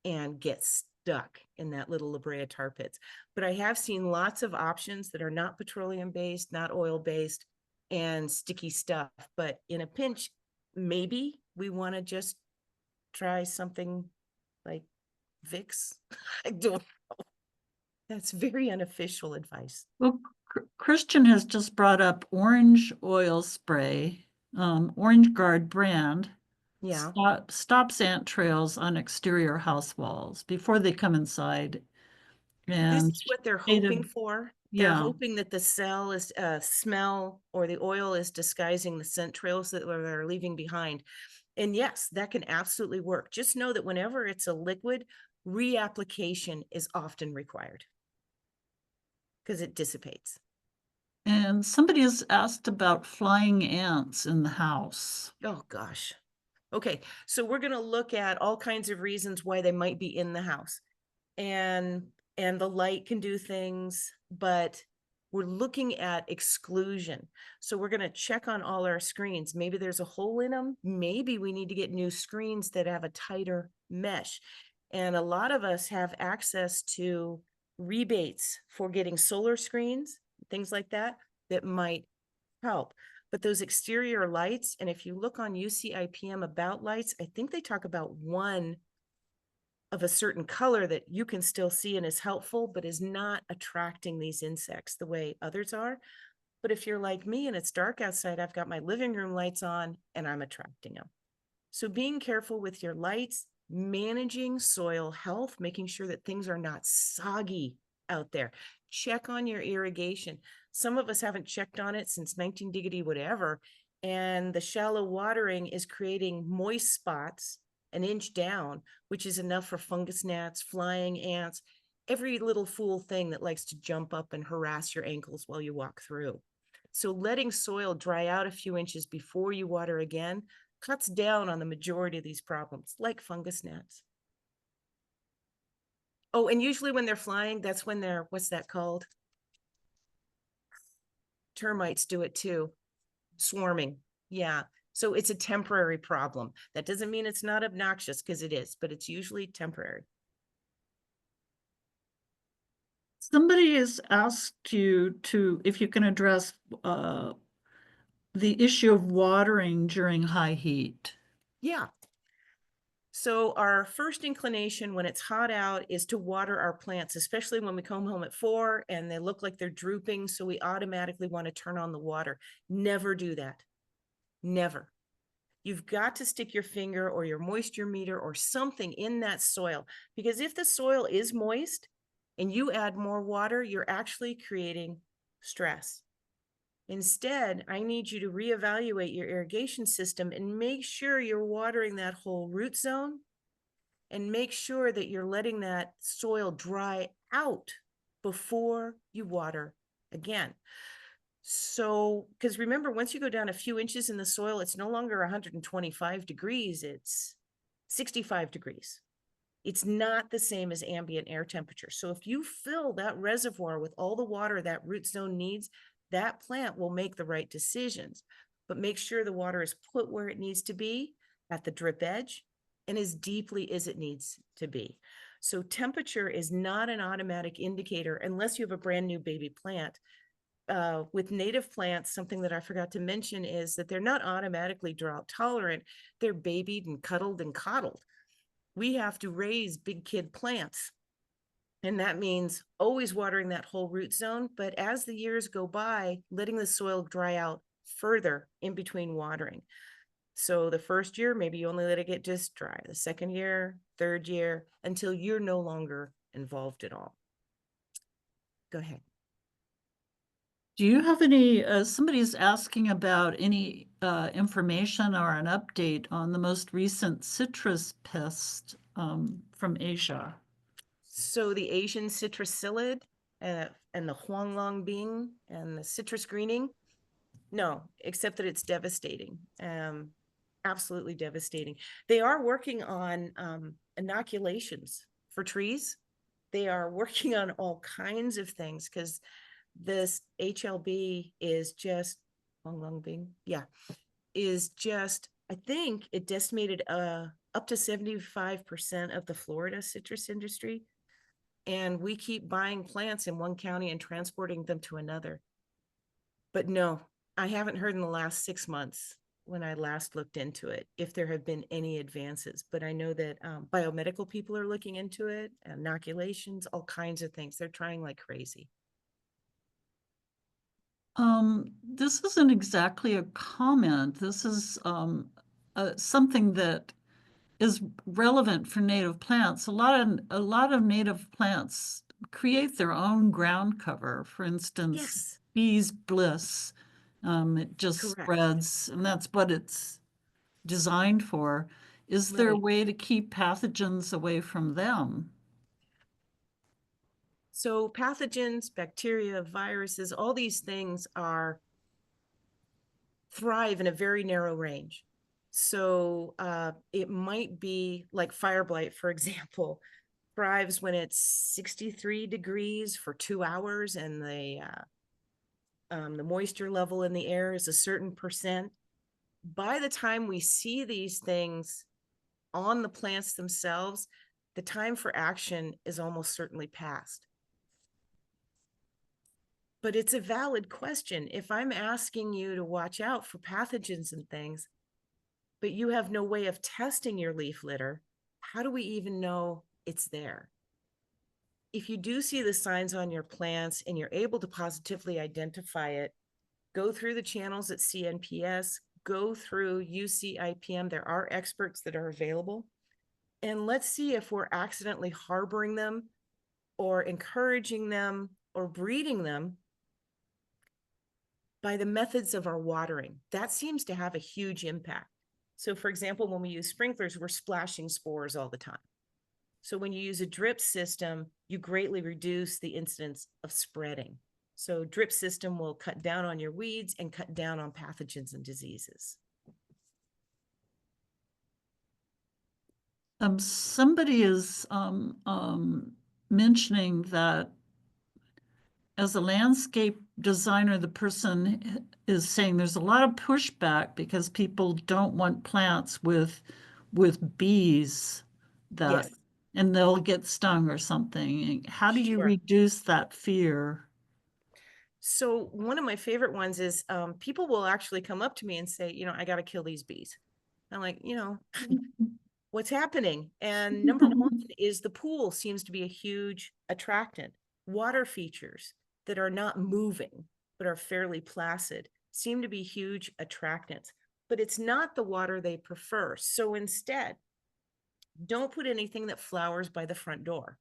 and get stuck in that little La Brea tar pits. But I have seen lots of options that are not petroleum based, not oil based, and sticky stuff. But in a pinch, maybe we want to just try something like Vicks. I don't know. That's very unofficial advice. Well, Christian has just brought up orange oil spray, Orange Guard brand. Yeah. Stops ant trails on exterior house walls before they come inside. This And is what they're stated, hoping for. They're yeah. hoping that the cell is smell or the oil is disguising the scent trails that they're leaving behind. And yes, that can absolutely work. Just know that whenever it's a liquid, reapplication is often required because it dissipates. And somebody has asked about flying ants in the house. Oh gosh. Okay, so we're going to look at all kinds of reasons why they might be in the house. And the light can do things, but we're looking at exclusion. So we're going to check on all our screens. Maybe there's a hole in them. Maybe we need to get new screens that have a tighter mesh. And a lot of us have access to rebates for getting solar screens, things like that, that might help. But those exterior lights, and if you look on UC IPM about lights, I think they talk about one of a certain color that you can still see and is helpful, but is not attracting these insects the way others are. But if you're like me and it's dark outside, I've got my living room lights on and I'm attracting them. So being careful with your lights, managing soil health, making sure that things are not soggy out there. Check on your irrigation. Some of us haven't checked on it since 19 diggity whatever, and the shallow watering is creating moist spots an inch down, which is enough for fungus gnats, flying ants, every little fool thing that likes to jump up and harass your ankles while you walk through. So letting soil dry out a few inches before you water again cuts down on the majority of these problems, like fungus gnats. Oh, and usually when they're flying, that's when they're, what's that called? Termites do it too. Swarming. Yeah. So it's a temporary problem. That doesn't mean it's not obnoxious, because it is, but it's usually temporary. Somebody has asked you if you can address the issue of watering during high heat. Yeah. So our first inclination when it's hot out is to water our plants, especially when we come home at 4 and they look like they're drooping. So we automatically want to turn on the water. Never do that. Never. You've got to stick your finger or your moisture meter or something in that soil, because if the soil is moist and you add more water, you're actually creating stress. Instead, I need you to reevaluate your irrigation system and make sure you're watering that whole root zone, and make sure that you're letting that soil dry out before you water again. So, because remember, once you go down a few inches in the soil, it's no longer 125 degrees, it's 65 degrees. It's not the same as ambient air temperature. So if you fill that reservoir with all the water that root zone needs, that plant will make the right decisions. But make sure the water is put where it needs to be at the drip edge and as deeply as it needs to be. So temperature is not an automatic indicator unless you have a brand new baby plant. With native plants, something that I forgot to mention is that they're not automatically drought tolerant. They're babied and cuddled and coddled. We have to raise big kid plants. And that means always watering that whole root zone. But as the years go by, letting the soil dry out further in between watering. So the first year, maybe you only let it get just dry. The second year, third year, until you're no longer involved at all. Go ahead. Do you have any, somebody's asking about any information or an update on the most recent citrus pest from Asia? So the Asian citrus psyllid and the huanglong bing and the citrus greening, No, except that it's devastating. Absolutely devastating. They are working on inoculations for trees. They are working on all kinds of things because this HLB is just yeah, is just, I think it decimated up to 75% of the Florida citrus industry. And we keep buying plants in one county and transporting them to another. But no, I haven't heard in the last 6 months when I last looked into it if there have been any advances. But I know that biomedical people are looking into it, inoculations, all kinds of things. They're trying like crazy. This isn't exactly a comment. This is something that is relevant for native plants. A lot of native plants create their own ground cover. For instance, Yes, bees bliss. It just correct. spreads, and that's what it's designed for. Is there a Right. way to keep pathogens away from them? So pathogens, bacteria, viruses, all these things are thrive in a very narrow range. So it might be like fire blight, for example, thrives when it's 63 degrees for 2 hours and the moisture level in the air is a certain percent. By the time we see these things on the plants themselves, the time for action is almost certainly past. But it's a valid question. If I'm asking you to watch out for pathogens and things, but you have no way of testing your leaf litter, how do we even know it's there? If you do see the signs on your plants and you're able to positively identify it, go through the channels at CNPS, go through UC IPM. There are experts that are available. And let's see if we're accidentally harboring them or encouraging them or breeding them by the methods of our watering. That seems to have a huge impact. So for example, when we use sprinklers, we're splashing spores all the time. So when you use a drip system, you greatly reduce the incidence of spreading. So drip system will cut down on your weeds and cut down on pathogens and diseases. Somebody is mentioning that as a landscape designer, the person is saying there's a lot of pushback because people don't want plants with bees that Yes, and they'll get stung or something. How do you sure. reduce that fear? So one of my favorite ones is people will actually come up to me and say, I got to kill these bees. I'm like, what's happening? And number one is the pool seems to be a huge attractant. Water features that are not moving, but are fairly placid seem to be huge attractants, but it's not the water they prefer. So instead, don't put anything that flowers by the front door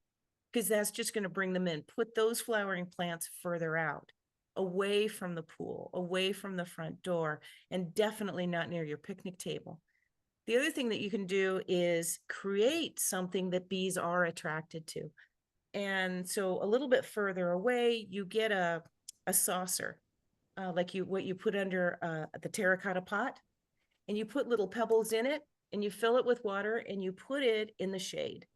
because that's just going to bring them in. Put those flowering plants further out, away from the pool, away from the front door, and definitely not near your picnic table. The other thing that you can do is create something that bees are attracted to. And so a little bit further away, you get a saucer, like what you put under the terracotta pot, and you put little pebbles in it, and you fill it with water, and you put it in the shade.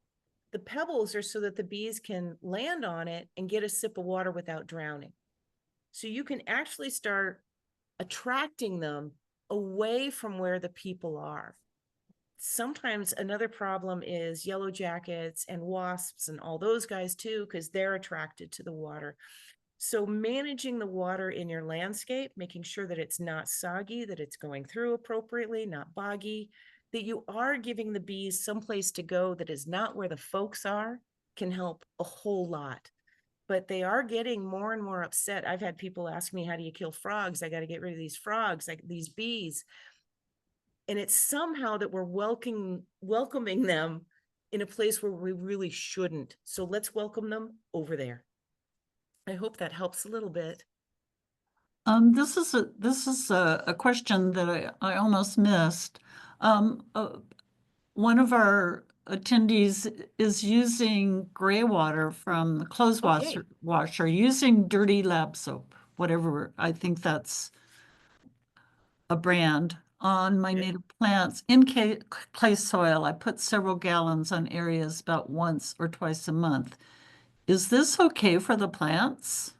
The pebbles are so that the bees can land on it and get a sip of water without drowning. So you can actually start attracting them away from where the people are. Sometimes another problem is yellow jackets and wasps and all those guys too, because they're attracted to the water. So managing the water in your landscape, making sure that it's not soggy, that it's going through appropriately, not boggy, that you are giving the bees someplace to go that is not where the folks are, can help a whole lot. But they are getting more and more upset. I've had people ask me, how do you kill frogs? I got to get rid of these frogs, like these bees. And it's somehow that we're welcoming them in a place where we really shouldn't. So let's welcome them over there. I hope that helps a little bit. This is a question that I almost missed. Um, uh, One of our attendees is using gray water from the clothes Okay. washer, using dirty lab soap, whatever. I think that's a brand on my Okay. native plants in clay soil. I put several gallons on areas about once or twice a month. Is this okay for the plants?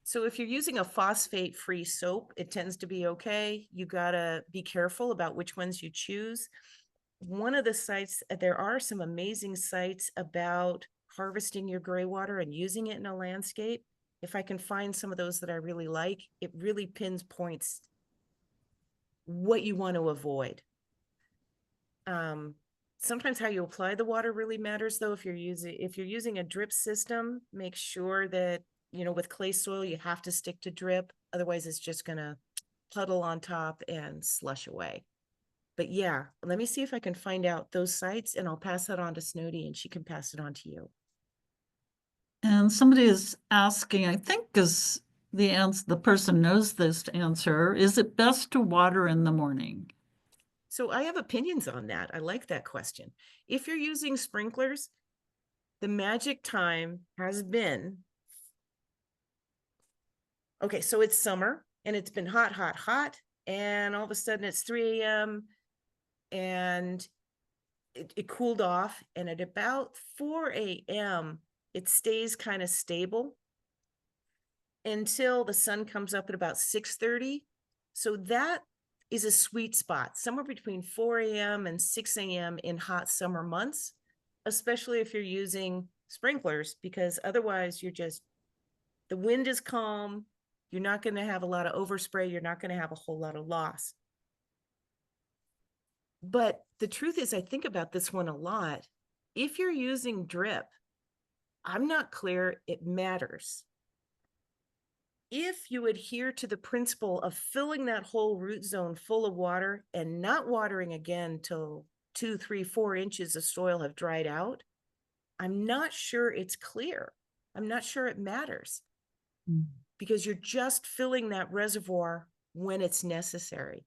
So if you're using a phosphate-free soap, it tends to be okay. You gotta be careful about which ones you choose. One of the sites, there are some amazing sites about harvesting your gray water and using it in a landscape. If I can find some of those that I really like, it really pinpoints what you want to avoid. Sometimes how you apply the water really matters though. If you're using a drip system, make sure that, with clay soil, you have to stick to drip. Otherwise it's just gonna puddle on top and slush away. But yeah, let me see if I can find out those sites and I'll pass that on to Snowdy and she can pass it on to you. And somebody is asking, I think is the person knows this answer, is it best to water in the morning? So I have opinions on that. I like that question. If you're using sprinklers, the magic time has been, okay, so it's summer and it's been hot, hot, hot. And all of a sudden it's 3 a.m. and it cooled off. And at about 4 a.m., it stays kind of stable until the sun comes up at about 6:30. So that is a sweet spot, somewhere between 4 a.m. and 6 a.m. in hot summer months, especially if you're using sprinklers, because otherwise the wind is calm. You're not going to have a lot of overspray. You're not going to have a whole lot of loss. But the truth is, I think about this one a lot. If you're using drip, I'm not clear it matters. If you adhere to the principle of filling that whole root zone full of water and not watering again till 2, 3, 4 inches of soil have dried out, I'm not sure it's clear. I'm not sure it matters because you're just filling that reservoir when it's necessary.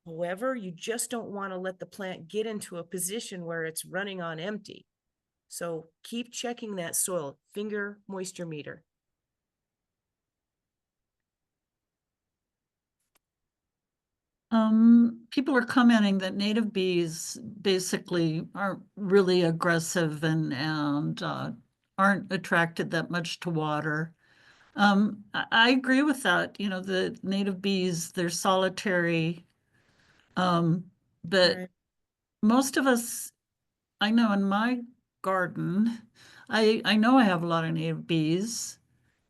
However, you just don't want to let the plant get into a position where it's running on empty. So keep checking that soil, finger moisture meter. People are commenting that native bees basically aren't really aggressive and aren't attracted that much to water. I agree with that. You know, the native bees, they're solitary. But Right. most of us, I know in my garden, I know I have a lot of native bees,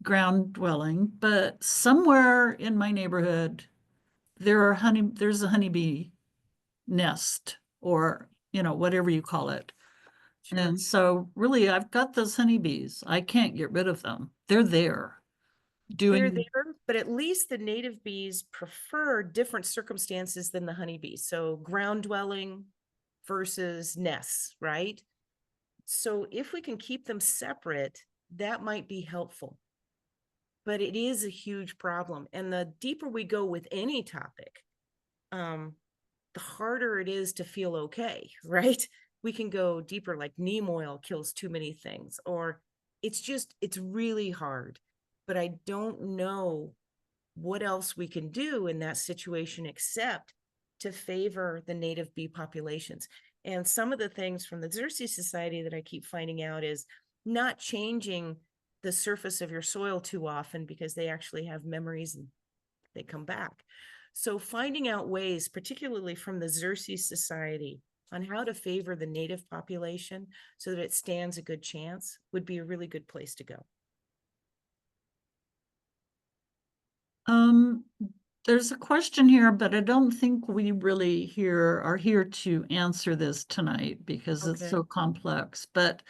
ground dwelling, but somewhere in my neighborhood, there's a honeybee nest or, whatever you call it. Sure. And so really, I've got those honeybees. I can't get rid of them. They're there They're doing, there, but at least the native bees prefer different circumstances than the honeybees. So ground dwelling versus nests, right? So if we can keep them separate, that might be helpful. But it is a huge problem. And the deeper we go with any topic, the harder it is to feel okay, right? We can go deeper, like neem oil kills too many things, or it's really hard. But I don't know what else we can do in that situation except to favor the native bee populations. And some of the things from the Xerces Society that I keep finding out is not changing the surface of your soil too often because they actually have memories and they come back. So finding out ways, particularly from the Xerces Society, on how to favor the native population so that it stands a good chance would be a really good place to go. um, there's a question here, but I don't think we really are here to answer this tonight because it's so complex. But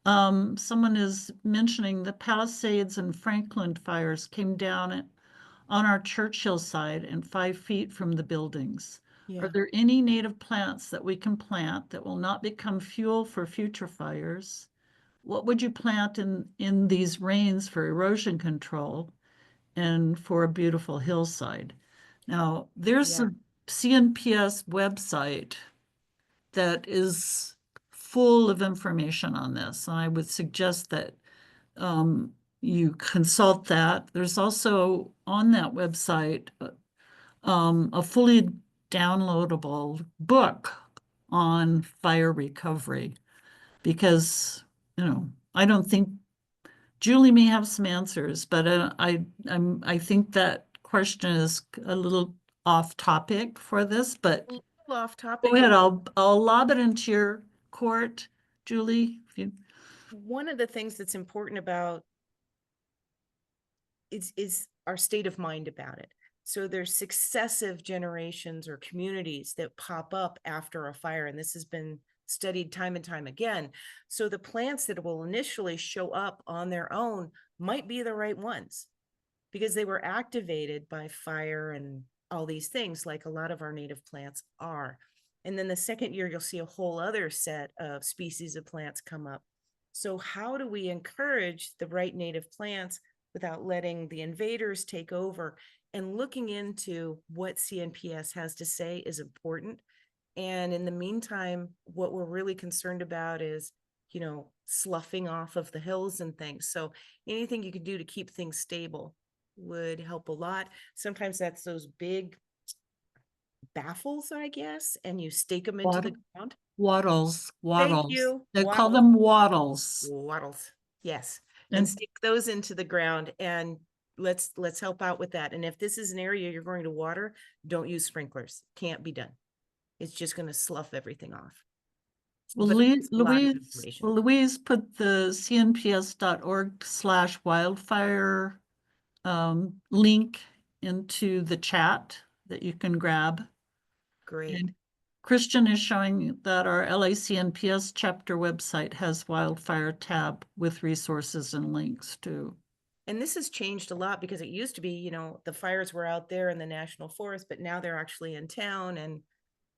someone is mentioning the Palisades and Franklin fires came down on our church hillside and 5 feet from the buildings. Are Yeah. there any native plants that we can plant that will not become fuel for future fires? What would you plant in these rains for erosion control and for a beautiful hillside? Now, there's Yeah. a CNPS website that is full of information on this. And I would suggest that you consult that. There's also on that website a fully downloadable book on fire recovery because, I don't think Julie may have some answers, but I think that question is a little off topic for this, but A little off go topic, ahead, but I'll lob it into your court, Julie, if you. one of the things that's important about is our state of mind about it. So there's successive generations or communities that pop up after a fire, and this has been studied time and time again. So the plants that will initially show up on their own might be the right ones because they were activated by fire and all these things, like a lot of our native plants are. And then the second year, you'll see a whole other set of species of plants come up. So how do we encourage the right native plants without letting the invaders take over? And looking into what CNPS has to say is important. And in the meantime, what we're really concerned about is, sloughing off of the hills and things. So anything you could do to keep things stable would help a lot. Sometimes that's those big baffles, I guess, and you stake them into the ground. Wattles. Thank you. They call Wattles. them wattles. Wattles. Yes. And And stick those into the ground, and let's help out with that. And if this is an area you're going to water, don't use sprinklers. Can't be done. It's just going to slough everything off. well, But it's a lot of information. Louise put the cnps.org/wildfire link into the chat that you can grab. Great. And Christian is showing that our LACNPS chapter website has wildfire tab with resources and links too. And this has changed a lot because it used to be, the fires were out there in the national forest, but now they're actually in town. And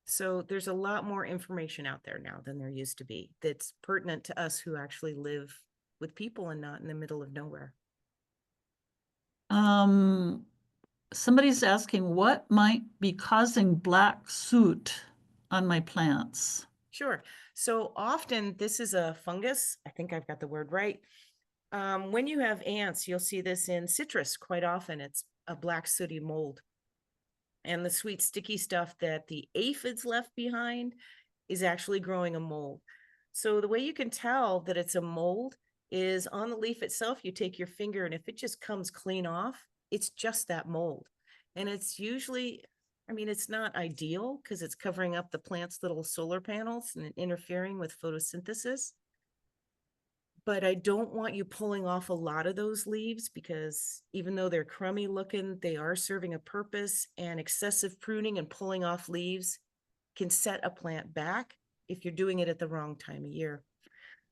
so there's a lot more information out there now than there used to be that's pertinent to us who actually live with people and not in the middle of nowhere. Somebody's asking what might be causing black soot on my plants. Sure. So often this is a fungus. I think I've got the word right. When you have ants, you'll see this in citrus quite often. It's a black sooty mold. And the sweet sticky stuff that the aphids left behind is actually growing a mold. So the way you can tell that it's a mold is on the leaf itself, you take your finger, and if it just comes clean off, it's just that mold. And it's usually, it's not ideal because it's covering up the plant's little solar panels and interfering with photosynthesis. But I don't want you pulling off a lot of those leaves because even though they're crummy looking, they are serving a purpose, and excessive pruning and pulling off leaves can set a plant back if you're doing it at the wrong time of year.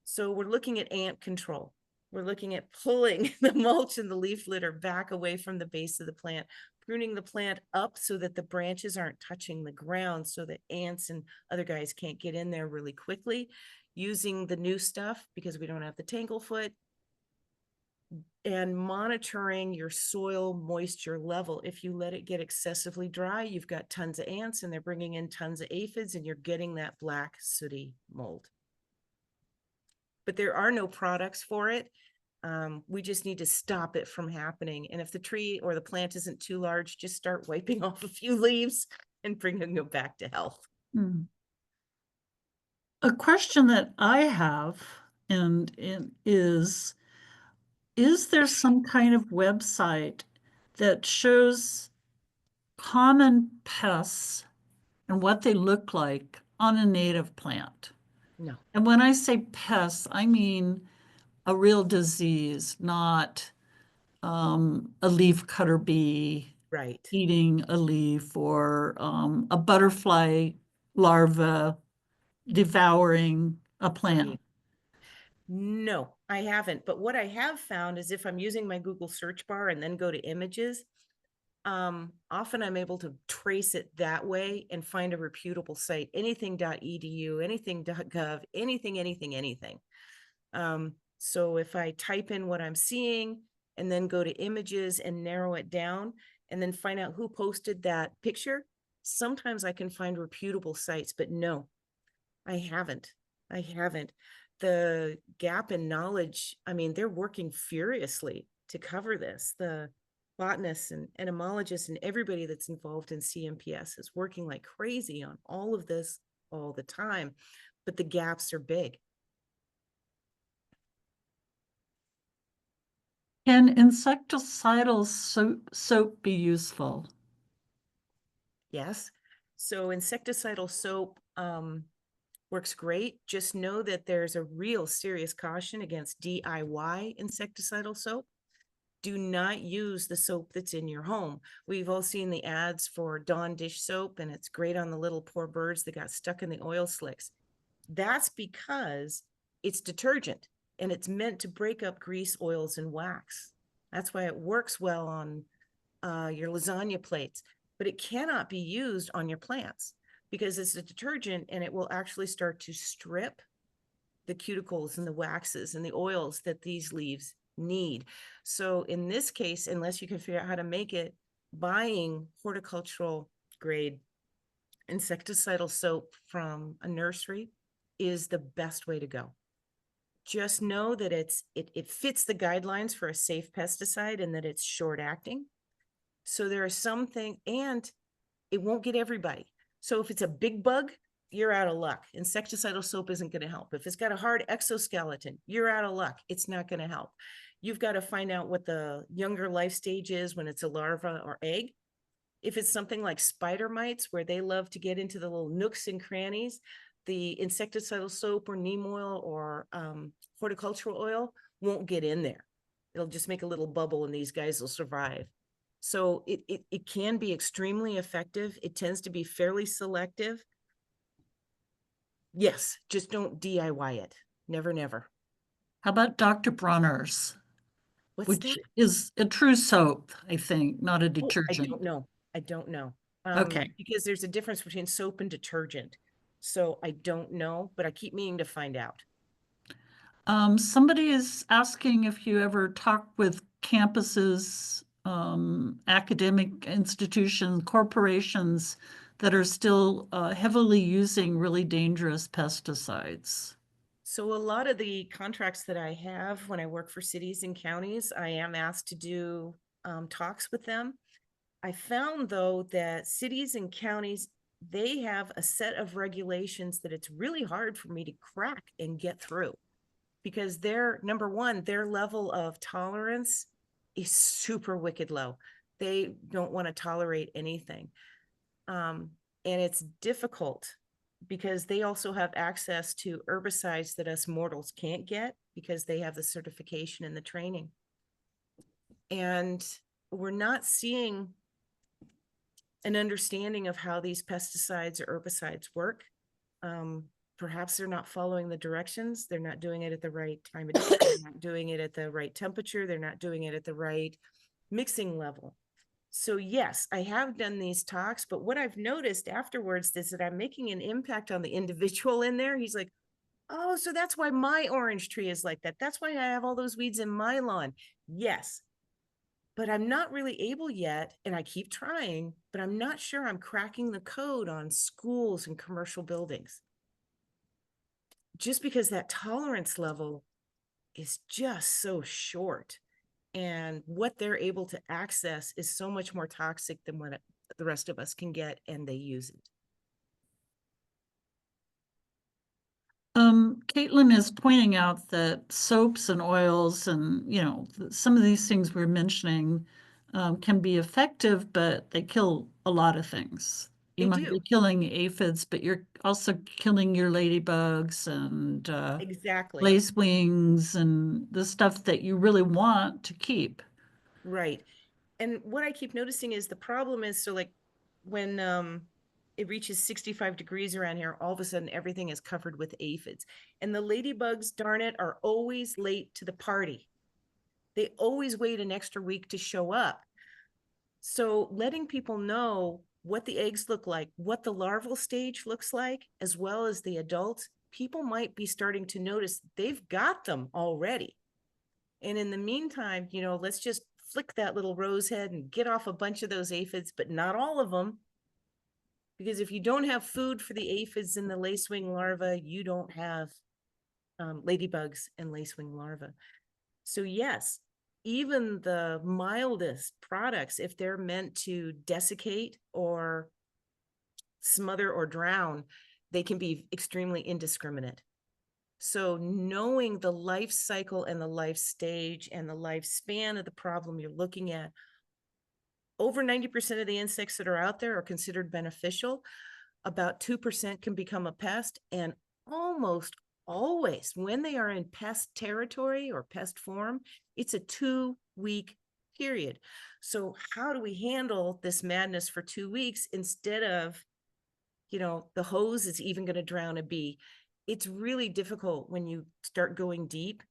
So we're looking at ant control. We're looking at pulling the mulch and the leaf litter back away from the base of the plant, pruning the plant up so that the branches aren't touching the ground so that ants and other guys can't get in there really quickly, using the new stuff because we don't have the tanglefoot, and monitoring your soil moisture level. If you let it get excessively dry, you've got tons of ants and they're bringing in tons of aphids and you're getting that black sooty mold. But there are no products for it. We just need to stop it from happening. And if the tree or the plant isn't too large, just start wiping off a few leaves and bringing them back to health. A question that I have and is there some kind of website that shows common pests and what they look like on a native plant? No. And when I say pests, I mean a real disease, not a leaf cutter bee Right. eating a leaf or a butterfly larva devouring a plant. Right. No, I haven't. But what I have found is if I'm using my Google search bar and then go to images, often I'm able to trace it that way and find a reputable site, anything.edu, anything.gov, anything. So if I type in what I'm seeing and then go to images and narrow it down and then find out who posted that picture, sometimes I can find reputable sites, but no, I haven't. The gap in knowledge, they're working furiously to cover this. The botanists and entomologists and everybody that's involved in CMPS is working like crazy on all of this all the time, but the gaps are big. Can insecticidal soap be useful? Yes. So insecticidal soap works great. Just know that there's a real serious caution against DIY insecticidal soap. Do not use the soap that's in your home. We've all seen the ads for Dawn dish soap, and it's great on the little poor birds that got stuck in the oil slicks. That's because it's detergent and it's meant to break up grease, oils, and wax. That's why it works well on your lasagna plates, but it cannot be used on your plants because it's a detergent and it will actually start to strip the cuticles and the waxes and the oils that these leaves need. So in this case, unless you can figure out how to make it, buying horticultural grade insecticidal soap from a nursery is the best way to go. Just know that it fits the guidelines for a safe pesticide and that it's short acting. So there are some things, and it won't get everybody. So if it's a big bug, you're out of luck. Insecticidal soap isn't going to help. If it's got a hard exoskeleton, you're out of luck. It's not going to help. You've got to find out what the younger life stage is when it's a larva or egg. If it's something like spider mites, where they love to get into the little nooks and crannies, the insecticidal soap or neem oil or horticultural oil won't get in there. It'll just make a little bubble and these guys will survive. So it can be extremely effective. It tends to be fairly selective. Yes, just don't DIY it. Never, never. How about Dr. Bronner's, What's which that? is a true soap, I think, not a Oh, I detergent. don't know. I don't know. Okay. Because there's a difference between soap and detergent. So I don't know, but I keep meaning to find out. Somebody is asking if you ever talk with campuses, academic institutions, corporations that are still heavily using really dangerous pesticides. So a lot of the contracts that I have when I work for cities and counties, I am asked to do talks with them. I found though that cities and counties, they have a set of regulations that it's really hard for me to crack and get through because their number one, their level of tolerance is super wicked low. They don't want to tolerate anything. And it's difficult because they also have access to herbicides that us mortals can't get because they have the certification and the training. And we're not seeing an understanding of how these pesticides or herbicides work. Perhaps they're not following the directions. They're not doing it at the right time of day. They're not doing it at the right temperature. They're not doing it at the right mixing level. So yes, I have done these talks, but what I've noticed afterwards is that I'm making an impact on the individual in there. He's like, oh, so that's why my orange tree is like that. That's why I have all those weeds in my lawn. Yes, but I'm not really able yet, and I keep trying, but I'm not sure I'm cracking the code on schools and commercial buildings. Just because that tolerance level is just so short. And what they're able to access is so much more toxic than what the rest of us can get, and they use it. Caitlin is pointing out that soaps and oils and, some of these things we're mentioning can be effective, but they kill a lot of things. You They might be do. killing aphids, but you're also killing your ladybugs and Exactly. lacewings and the stuff that you really want to keep. Right. And what I keep noticing is the problem is, so like when it reaches 65 degrees around here, all of a sudden everything is covered with aphids. And the ladybugs, darn it, are always late to the party. They always wait an extra week to show up. So letting people know what the eggs look like, what the larval stage looks like, as well as the adults, people might be starting to notice they've got them already. And in the meantime, let's just flick that little rose head and get off a bunch of those aphids, but not all of them. Because if you don't have food for the aphids and the lacewing larvae, you don't have ladybugs and lacewing larvae. So yes, even the mildest products, if they're meant to desiccate or smother or drown, they can be extremely indiscriminate. So knowing the life cycle and the life stage and the lifespan of the problem you're looking at, over 90% of the insects that are out there are considered beneficial. About 2% can become a pest, and almost always when they are in pest territory or pest form, it's a 2-week period. So how do we handle this madness for 2 weeks instead of, the hose is even going to drown a bee? It's really difficult when you start going deep.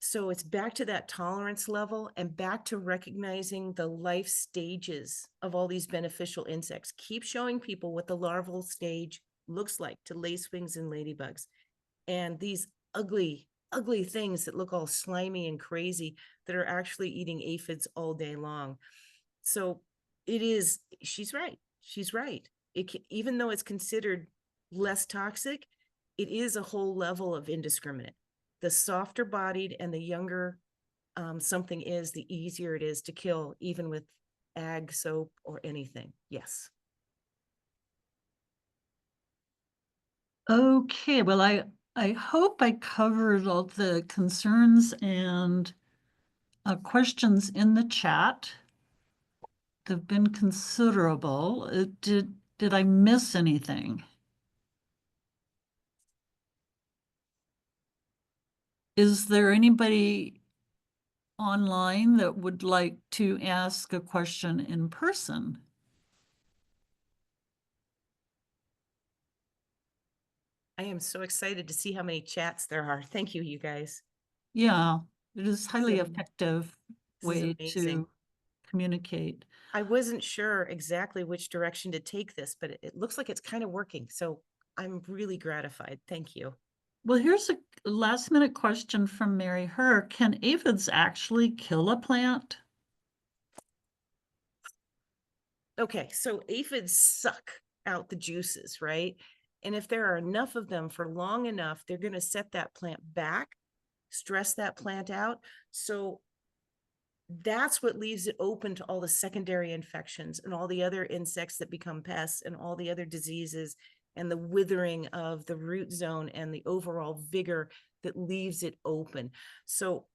So it's back to that tolerance level and back to recognizing the life stages of all these beneficial insects. Keep showing people what the larval stage looks like to lacewings and ladybugs. And these ugly, ugly things that look all slimy and crazy that are actually eating aphids all day long. So she's right. She's right. Even though it's considered less toxic, it is a whole level of indiscriminate. The softer bodied and the younger something is, the easier it is to kill, even with ag soap or anything. Yes. Okay, well, I hope I covered all the concerns and questions in the chat. They've been considerable. Did I miss anything? Is there anybody online that would like to ask a question in person? I am so excited to see how many chats there are. Thank you, you guys. Yeah, it is highly This effective is way amazing. to communicate. I wasn't sure exactly which direction to take this, but it looks like it's kind of working. So I'm really gratified. Thank you. Well, here's a last minute question from Mary Herr. Can aphids actually kill a plant? Okay, so aphids suck out the juices, right? And if there are enough of them for long enough, they're going to set that plant back, stress that plant out. So that's what leaves it open to all the secondary infections and all the other insects that become pests and all the other diseases and the withering of the root zone and the overall vigor that leaves it open. So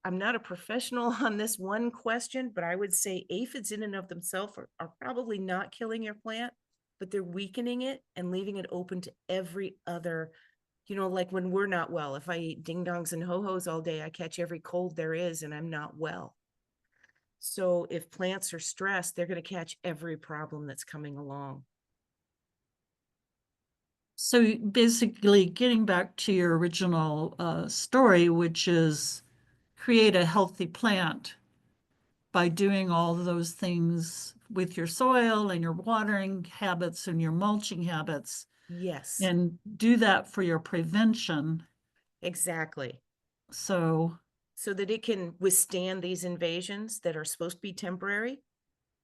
I'm not a professional on this one question, but I would say aphids in and of themselves are probably not killing your plant, but they're weakening it and leaving it open to every other, like when we're not well. If I eat ding dongs and ho-hos all day, I catch every cold there is and I'm not well. So if plants are stressed, they're going to catch every problem that's coming along. So basically, getting back to your original story, which is create a healthy plant by doing all those things with your soil and your watering habits and your mulching habits, Yes, and do that for your prevention. exactly. So, So that it can withstand these invasions that are supposed to be temporary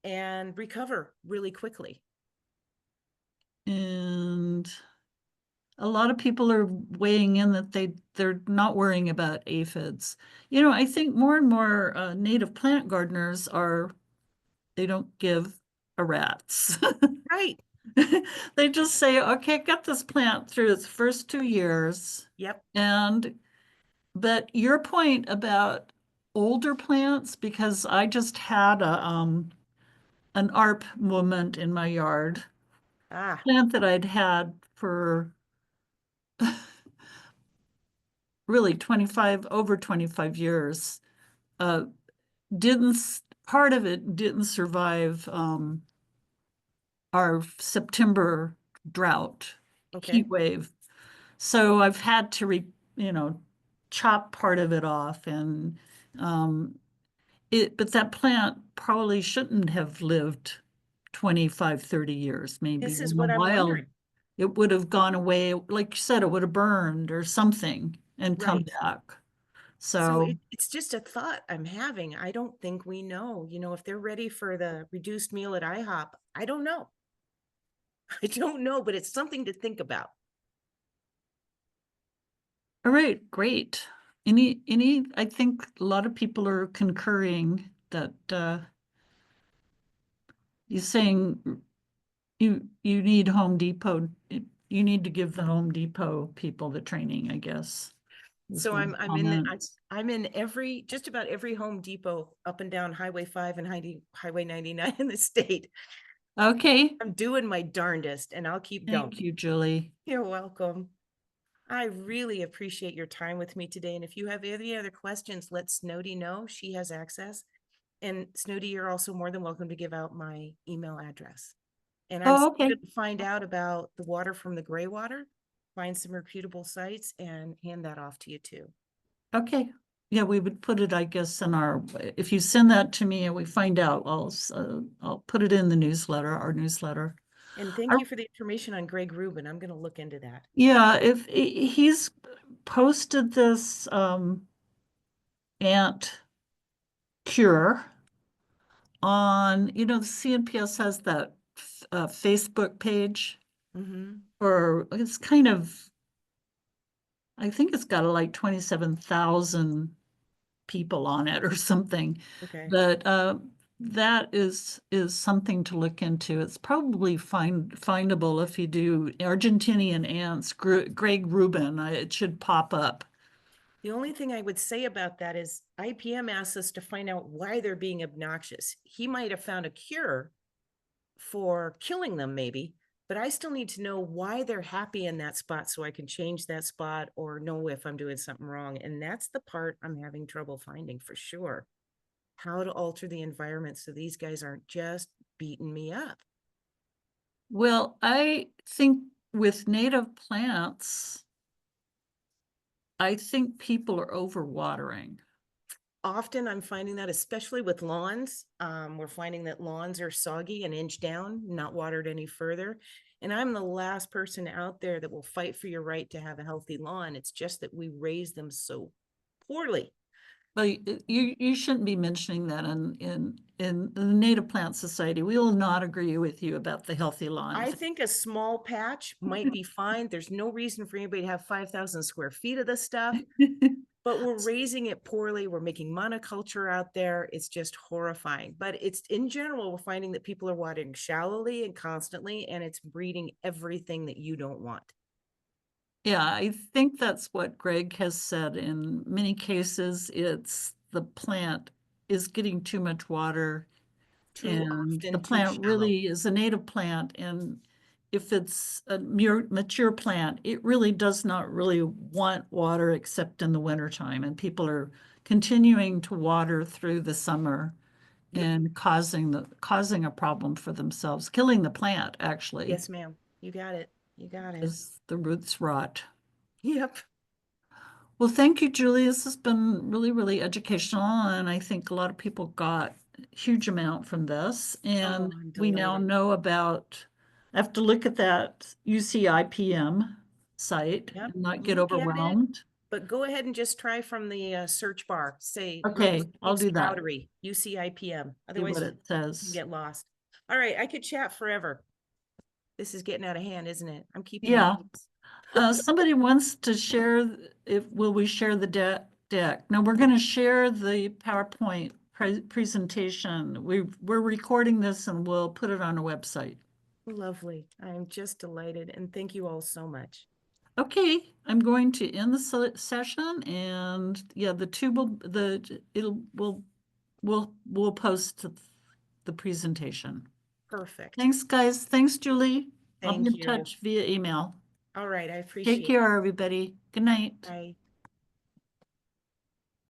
and recover really quickly. and a lot of people are weighing in that they're not worrying about aphids. I think more and more native plant gardeners they don't give a rat's. Right. They just say, okay, get this plant through its first 2 years. Yep. But your point about older plants, because I just had an ARP movement in my yard, Ah, plant that I'd had for really over 25 years, uh, didn't, part of it didn't survive our September drought, okay. heat wave. So I've had to chop part of it off and um, but that plant probably shouldn't have lived 25, 30 years. Maybe This is in a what I'm while wondering. it would have gone away, like you said, it would have burned or something and come Right. back. So So, it's just a thought I'm having. I don't think we know, if they're ready for the reduced meal at IHOP. I don't know. I don't know, but it's something to think about. all right, great. I think a lot of people are concurring that, you're saying you need Home Depot, you need to give the Home Depot people the training, I guess. is So one I'm in comment. I'm in just about every Home Depot up and down Highway 5 and Highway 99 in the state. Okay, I'm doing my darndest and I'll keep going. thank you, Julie. You're welcome. I really appreciate your time with me today. And if you have any other questions, let Snowdy know. She has access. And Snowdy, you're also more than welcome to give out my email address. And I'm Oh, okay, excited to find out about the water from the gray water, find some reputable sites and hand that off to you too. okay. Yeah, we would put it, I guess, in our, if you send that to me and we find out, I'll put it in the newsletter, our newsletter. And thank you for the information on Greg Rubin. I'm going to look into that. Yeah, if he's posted this ant cure on, the CNPS has that Facebook page, Mm-hmm. or it's kind of, I think it's got like 27,000 people on it or something. Okay. But that is something to look into. It's probably findable if you do Argentinian ants, Greg Rubin. It should pop up. The only thing I would say about that is IPM asks us to find out why they're being obnoxious. He might have found a cure for killing them, maybe, but I still need to know why they're happy in that spot so I can change that spot or know if I'm doing something wrong. And that's the part I'm having trouble finding for sure. How to alter the environment so these guys aren't just beating me up. Well, I think with native plants, I think people are overwatering. Often I'm finding that, especially with lawns, we're finding that lawns are soggy an inch down, not watered any further. And I'm the last person out there that will fight for your right to have a healthy lawn. It's just that we raise them so poorly. Well, you shouldn't be mentioning that in the Native Plant Society. We will not agree with you about the healthy lawn. I think a small patch might be fine. There's no reason for anybody to have 5,000 square feet of this stuff. But we're raising it poorly. We're making monoculture out there. It's just horrifying. But it's in general, we're finding that people are watering shallowly and constantly, and it's breeding everything that you don't want. Yeah, I think that's what Greg has said. In many cases, it's the plant is getting too much water, Too and the often, too plant shallow. really is a native plant. And if it's a mature plant, it really does not really want water except in the wintertime. And people are continuing to water through the summer Yep. and causing a problem for themselves, killing the plant actually, Yes, ma'am. You got it. You got it. as the roots rot. Yep. Well, thank you, Julie. This has been really, really educational, and I think a lot of people got a huge amount from this. Oh, And I'm we now delighted. know about, I have to look at that UC IPM site Yep. and not get Look at it, overwhelmed. but go ahead and just try from the search bar. Say Okay, I'll Roots do that. Powdery, UCIPM. See Otherwise, what you it can says. get lost. All right, I could chat forever. This is getting out of hand, isn't it? I'm keeping Yeah. the Somebody wants to share, will we share the deck? No, we're going to share the PowerPoint presentation. We're recording this and we'll put it on a website. Lovely. I'm just delighted. And thank you all so much. Okay, I'm going to end the session, and yeah, we'll post the presentation. Perfect. Thanks, guys. Thanks, Julie. I'll be Thank in you. touch via email. All right. I Take appreciate it. care, everybody. Good night. Bye.